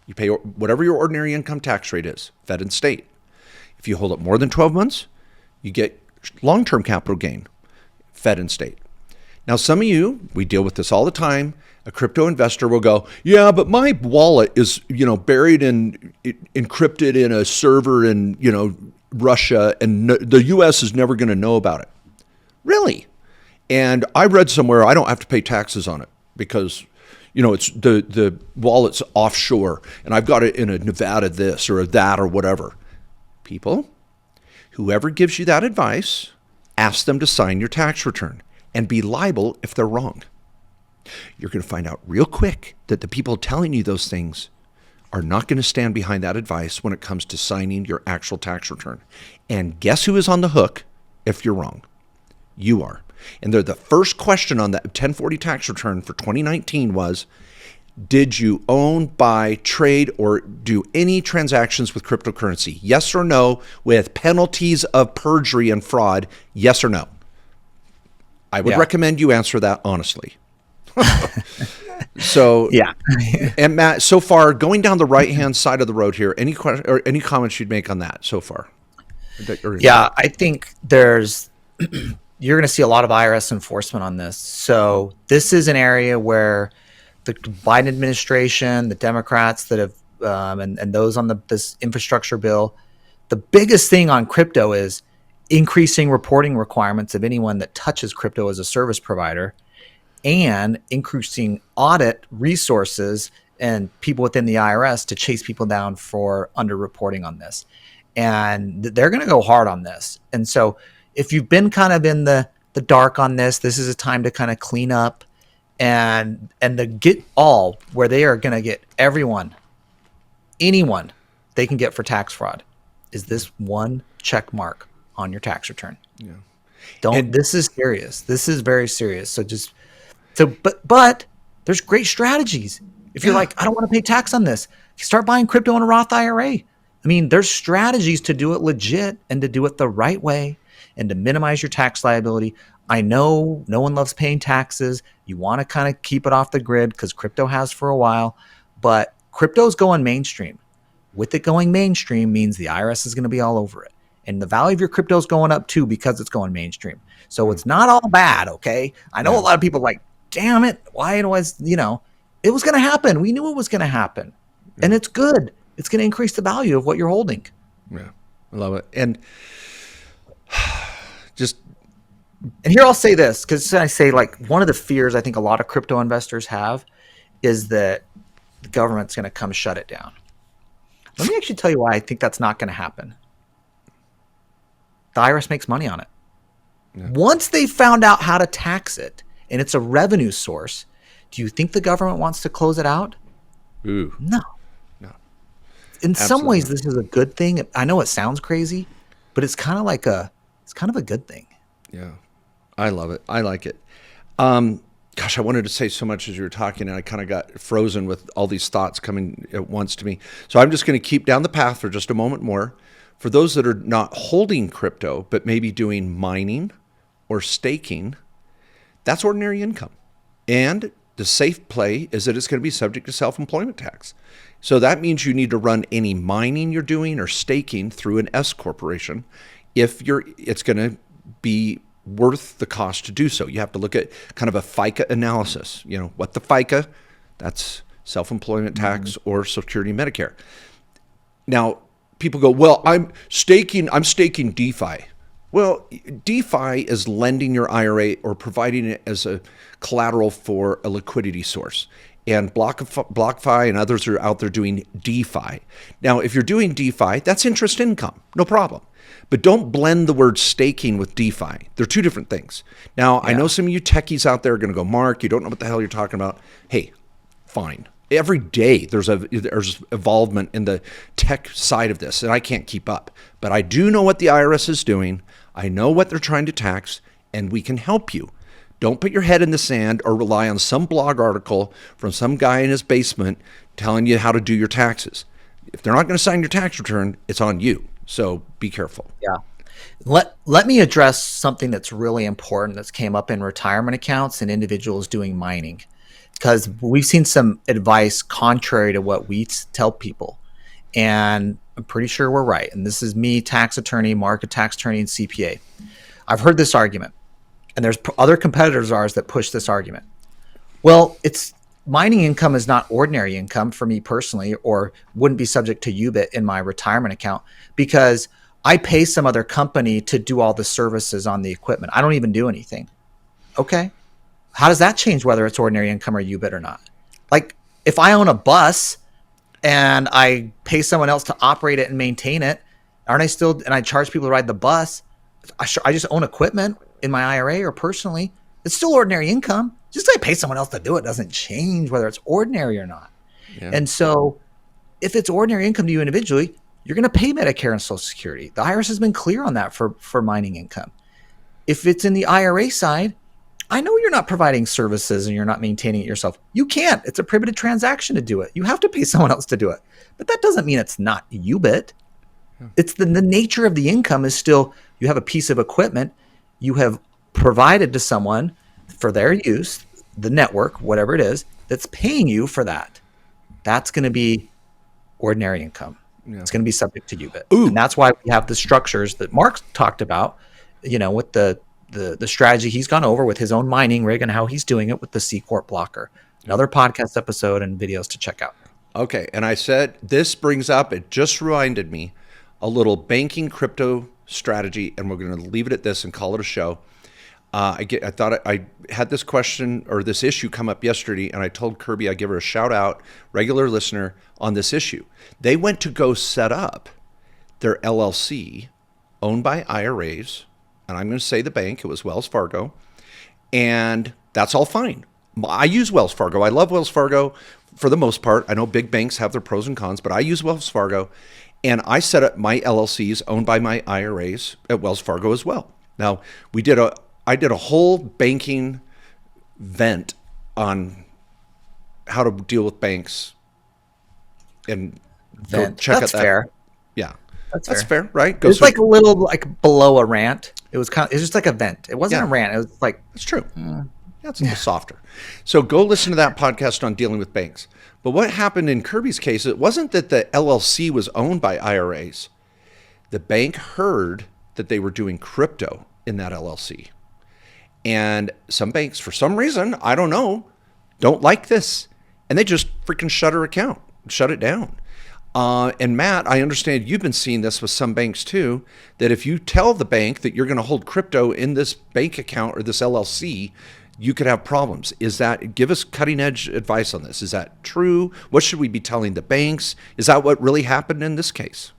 you pay whatever your ordinary income tax rate is, Fed and state. If you hold it more than 12 months, you get long-term capital gain, Fed and state. Now, some of you, we deal with this all the time. A crypto investor will go, yeah, but my wallet is, buried and encrypted in a server in, Russia, and the U.S. is never going to know about it. Really? And I read somewhere I don't have to pay taxes on it because, it's the wallet's offshore and I've got it in a Nevada this or that or whatever. People, whoever gives you that advice, ask them to sign your tax return and be liable if they're wrong. You're going to find out real quick that the people telling you those things are not going to stand behind that advice when it comes to signing your actual tax return. And guess who is on the hook if you're wrong? You are. And the first question on that 1040 tax return for 2019 was, did you own, buy, trade, or do any transactions with cryptocurrency? Yes or no, with penalties of perjury and fraud? Yes or no? I would recommend you answer that honestly. So yeah. And Matt, so far going down the right-hand side of the road here, any comments you'd make on that so far? Yeah, I think you're going to see a lot of IRS enforcement on this. So this is an area where the Biden administration, the Democrats that have, and those on this infrastructure bill, the biggest thing on crypto is increasing reporting requirements of anyone that touches crypto as a service provider, and increasing audit resources and people within the IRS to chase people down for underreporting on this. And they're going to go hard on this. And so if you've been kind of in the dark on this is a time to kind of clean up and to get all where they are going to get anyone they can get for tax fraud is this one check mark on your tax return. Yeah. This is serious. This is very serious. But there's great strategies. If you're like, I don't want to pay tax on this, you start buying crypto in a Roth IRA. I mean, there's strategies to do it legit and to do it the right way and to minimize your tax liability. I know no one loves paying taxes. You want to kind of keep it off the grid because crypto has for a while, but crypto's going mainstream. With it going mainstream means the IRS is going to be all over it. And the value of your crypto is going up too because it's going mainstream. So it's not all bad, okay? I know a lot of people are like, damn it, why was, it was going to happen. We knew it was going to happen. And it's good. It's going to increase the value of what you're holding. Yeah, I love it. And here I'll say this, because I say like one of the fears I think a lot of crypto investors have is that the government's going to come shut it down. Let me actually tell you why I think that's not going to happen. The IRS makes money on it. Yeah. Once they found out how to tax it and it's a revenue source, do you think the government wants to close it out? Ooh. No. In some ways, this is a good thing. I know it sounds crazy, but it's kind of a good thing. Yeah. I love it. I like it. Gosh, I wanted to say so much as you were talking, and I kind of got frozen with all these thoughts coming at once to me. So I'm just going to keep down the path for just a moment more. For those that are not holding crypto, but maybe doing mining or staking, that's ordinary income. And the safe play is that it's going to be subject to self-employment tax. So that means you need to run any mining you're doing or staking through an S corporation if it's going to be worth the cost to do so. You have to look at kind of a FICA analysis. What the FICA, that's self-employment tax or Social Security Medicare. Now, people go, well, I'm staking DeFi. Well, DeFi is lending your IRA or providing it as a collateral for a liquidity source. And BlockFi and others are out there doing DeFi. Now, if you're doing DeFi, that's interest income, no problem. But don't blend the word staking with DeFi. They're two different things. Now, I know some of you techies out there are going to go, Mark, you don't know what the hell you're talking about. Hey, fine. Every day there's involvement in the tech side of this, and I can't keep up. But I do know what the IRS is doing. I know what they're trying to tax, and we can help you. Don't put your head in the sand or rely on some blog article from some guy in his basement telling you how to do your taxes. If they're not going to sign your tax return, it's on you. So be careful. Yeah. Let me address something that's really important that's came up in retirement accounts and individuals doing mining, because we've seen some advice contrary to what we tell people. And I'm pretty sure we're right. And this is me, tax attorney, market tax attorney, and CPA. I've heard this argument. And there's other competitors of ours that push this argument. Well, mining income is not ordinary income for me personally, or wouldn't be subject to UBIT in my retirement account because I pay some other company to do all the services on the equipment. I don't even do anything. Okay. How does that change whether it's ordinary income or UBIT or not? Like if I own a bus and I pay someone else to operate it and maintain it, and I charge people to ride the bus, I just own equipment in my IRA or personally, it's still ordinary income. Just I pay someone else to do it doesn't change whether it's ordinary or not. Yeah. And so if it's ordinary income to you individually, you're going to pay Medicare and Social Security. The IRS has been clear on that for mining income. If it's in the IRA side, I know you're not providing services and you're not maintaining it yourself. You can't. It's a prohibited transaction to do it. You have to pay someone else to do it. But that doesn't mean it's not UBIT. Yeah. It's the nature of the income is still you have a piece of equipment you have provided to someone for their use, the network, whatever it is, that's paying you for that. That's going to be ordinary income. Yeah. It's going to be subject to UBIT. Ooh. And that's why we have the structures that Mark talked about, with the strategy he's gone over with his own mining rig and how he's doing it with the C Corp blocker. Another podcast episode and videos to check out. Okay. And I said, this brings up, it just reminded me, a little banking crypto strategy, and we're going to leave it at this and call it a show. I thought I had this question or this issue come up yesterday, and I told Kirby I'd give her a shout out, regular listener, on this issue. They went to go set up their LLC owned by IRAs, and I'm going to say the bank, it was Wells Fargo, and that's all fine. I use Wells Fargo. I love Wells Fargo for the most part. I know big banks have their pros and cons, but I use Wells Fargo. And I set up my LLCs owned by my IRAs at Wells Fargo as well. Now, I did a whole banking vent on how to deal with banks and go check That's out that. Fair. Yeah. That's fair, right? It's like a little like below a rant. It was just like a vent. It wasn't a rant. It was like, That's true. That's a little softer. So go listen to that podcast on dealing with banks. But what happened in Kirby's case, it wasn't that the LLC was owned by IRAs. The bank heard that they were doing crypto in that LLC. And some banks, for some reason, I don't know, don't like this. And they just freaking shut it down. And Matt, I understand you've been seeing this with some banks too, that if you tell the bank that you're going to hold crypto in this bank account or this LLC, you could have problems. Give us cutting edge advice on this. Is that true? What should we be telling the banks? Is that what really happened in this case?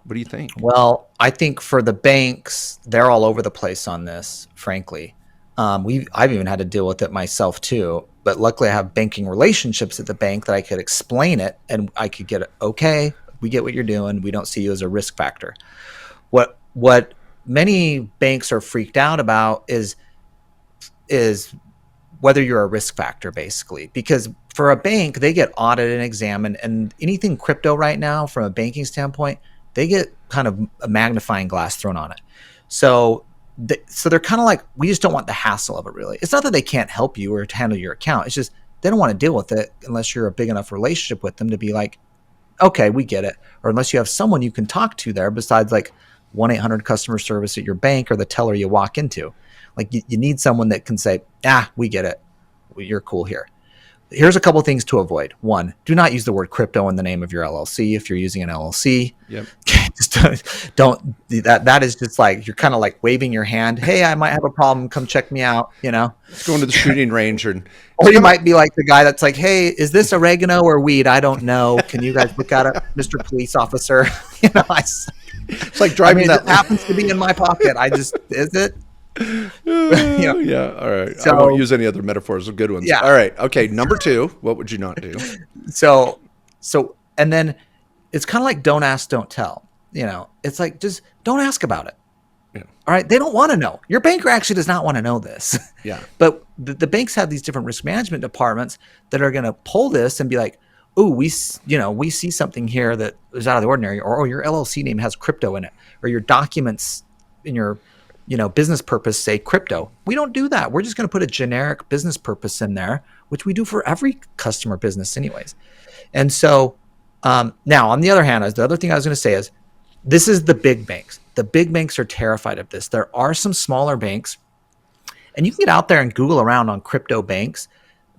What do you think? Well, I think for the banks, they're all over the place on this, frankly. I've even had to deal with it myself too. But luckily, I have banking relationships at the bank that I could explain it, and I could get it. Okay, we get what you're doing. We don't see you as a risk factor. What many banks are freaked out about is whether you're a risk factor, basically, because for a bank, they get audited and examined, and anything crypto right now, from a banking standpoint, they get kind of a magnifying glass thrown on it. So they're kind of like, we just don't want the hassle of it, really. It's not that they can't help you or to handle your account. It's just they don't want to deal with it unless you're a big enough relationship with them to be like, okay, we get it. Or unless you have someone you can talk to there besides like 1-800 customer service at your bank or the teller you walk into. Like you need someone that can say, we get it. You're cool here. Here's a couple of things to avoid. One, do not use the word crypto in the name of your LLC if you're using an LLC. Yep. Just don't that is just like, you're kind of like waving your hand. Hey, I might have a problem. Come check me out. Let's go into the shooting range. Or you might be like the guy that's like, hey, is this oregano or weed? I don't know. Can you guys look at it, Mr. Police Officer? It's like driving it happens to be in my pocket. Is it? Yeah. All right. So, I won't use any other metaphors. Good ones. Yeah. All right. Okay. Number 2, what would you not do? So, and then it's kind of like don't ask, don't tell. It's like, just don't ask about it. Yeah. All right. They don't want to know. Your banker actually does not want to know this. Yeah. But the banks have these different risk management departments that are going to pull this and be like, oh, we see something here that is out of the ordinary, or your LLC name has crypto in it, or your documents in your business purpose say crypto. We don't do that. We're just going to put a generic business purpose in there, which we do for every customer business anyways. And so now on the other hand, the other thing I was going to say is, this is the big banks. The big banks are terrified of this. There are some smaller banks, and you can get out there and Google around on crypto banks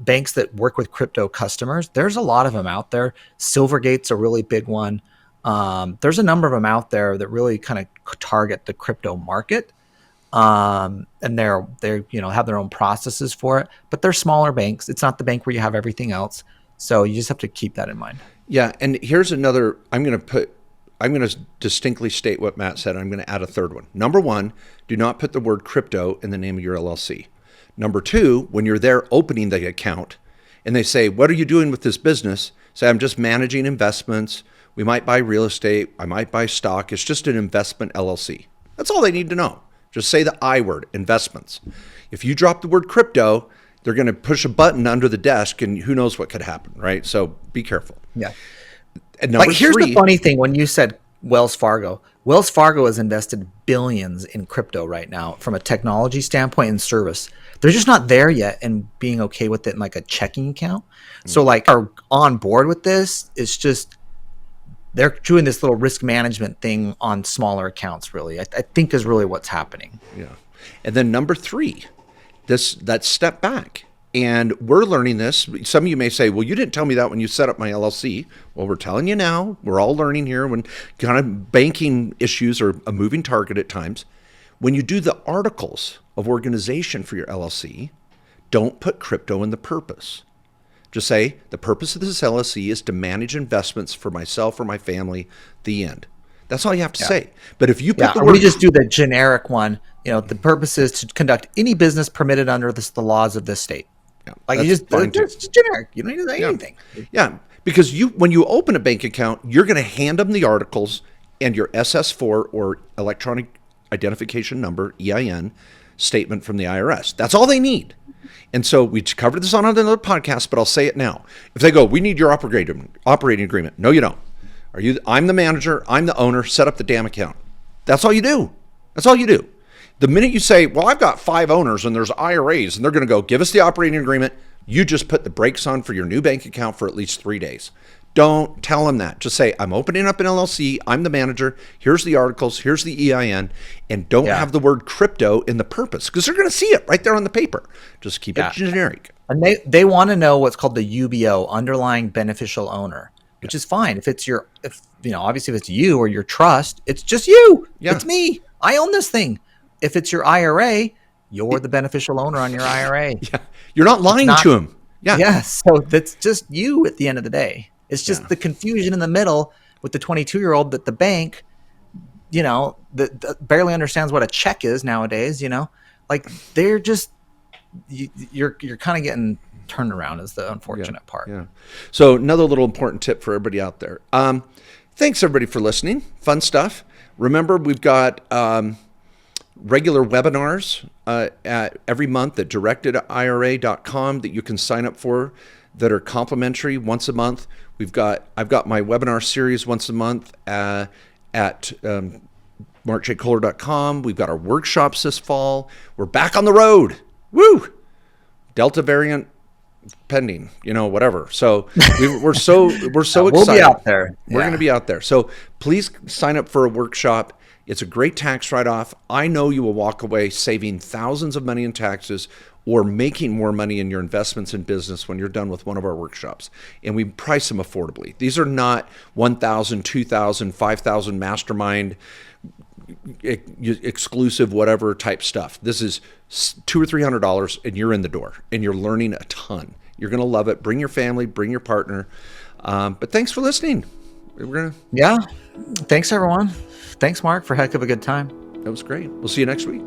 that work with crypto customers. There's a lot of them out there. Silvergate's a really big one. There's a number of them out there that really kind of target the crypto market. And they're have their own processes for it, but they're smaller banks. It's not the bank where you have everything else. So you just have to keep that in mind. Yeah. And here's another, I'm going to distinctly state what Matt said. I'm going to add a third one. Number 1, do not put the word crypto in the name of your LLC. Number 2, when you're there opening the account and they say, what are you doing with this business? Say, I'm just managing investments. We might buy real estate. I might buy stock. It's just an investment LLC. That's all they need to know. Just say the I word, investments. If you drop the word crypto, they're going to push a button under the desk and who knows what could happen, right? So be careful. Yeah. And number 3, here's the funny thing. When you said Wells Fargo has invested billions in crypto right now from a technology standpoint and service. They're just not there yet and being okay with it in like a checking account. So like are on board with this. It's just they're doing this little risk management thing on smaller accounts, really. I think is really what's happening. Yeah. And then number 3, that step back. And we're learning this. Some of you may say, well, you didn't tell me that when you set up my LLC. Well, we're telling you now. We're all learning here when kind of banking issues are a moving target at times. When you do the articles of organization for your LLC, don't put crypto in the purpose. Just say, the purpose of this LLC is to manage investments for myself or my family, the end. That's all you have to say. But if you put the word... we just do the generic one, the purpose is to conduct any business permitted under the laws of this state. Yeah, like it's just generic. You don't need to say anything. Yeah, because when you open a bank account, you're going to hand them the articles and your SS4 or electronic identification number, EIN, statement from the IRS. That's all they need. And so we covered this on another podcast, but I'll say it now. If they go, we need your operating agreement. No, you don't. I'm the manager. I'm the owner. Set up the damn account. That's all you do. That's all you do. The minute you say, well, I've got 5 owners and there's IRAs, and they're going to go, give us the operating agreement, you just put the brakes on for your new bank account for at least 3 days. Don't tell them that. Just say, I'm opening up an LLC. I'm the manager. Here's the articles. Here's the EIN. And don't have the word crypto in the purpose, because they're going to see it right there on the paper. Just keep it generic. And they want to know what's called the UBO, underlying beneficial owner, which is fine. If it's obviously if it's you or your trust, it's just you. Yeah. It's me. I own this thing. If it's your IRA, you're the beneficial owner on your IRA. Yeah. You're not lying to them. Yeah. Yes. So that's just you at the end of the day. It's just the confusion in the middle with the 22-year-old that the bank, that barely understands what a check is nowadays, like they're just, you're kind of getting turned around is the unfortunate part. Yeah. So another little important tip for everybody out there. Thanks everybody for listening. Fun stuff. Remember, we've got regular webinars every month at directedira.com that you can sign up for that are complimentary once a month. I've got my webinar series once a month at markjkohler.com. We've got our workshops this fall. We're back on the road. Woo! Delta variant pending, whatever. So we're so excited. We'll be out there. We're going to be out there. So please sign up for a workshop. It's a great tax write-off. I know you will walk away saving thousands of money in taxes or making more money in your investments in business when you're done with one of our workshops. And we price them affordably. These are not $1,000, $2,000, $5,000 mastermind exclusive whatever type stuff. This is $200 or $300 and you're in the door and you're learning a ton. You're going to love it. Bring your family, bring your partner. But thanks for listening. Yeah. Thanks everyone. Thanks Mark for a heck of a good time. That was great. We'll see you next week.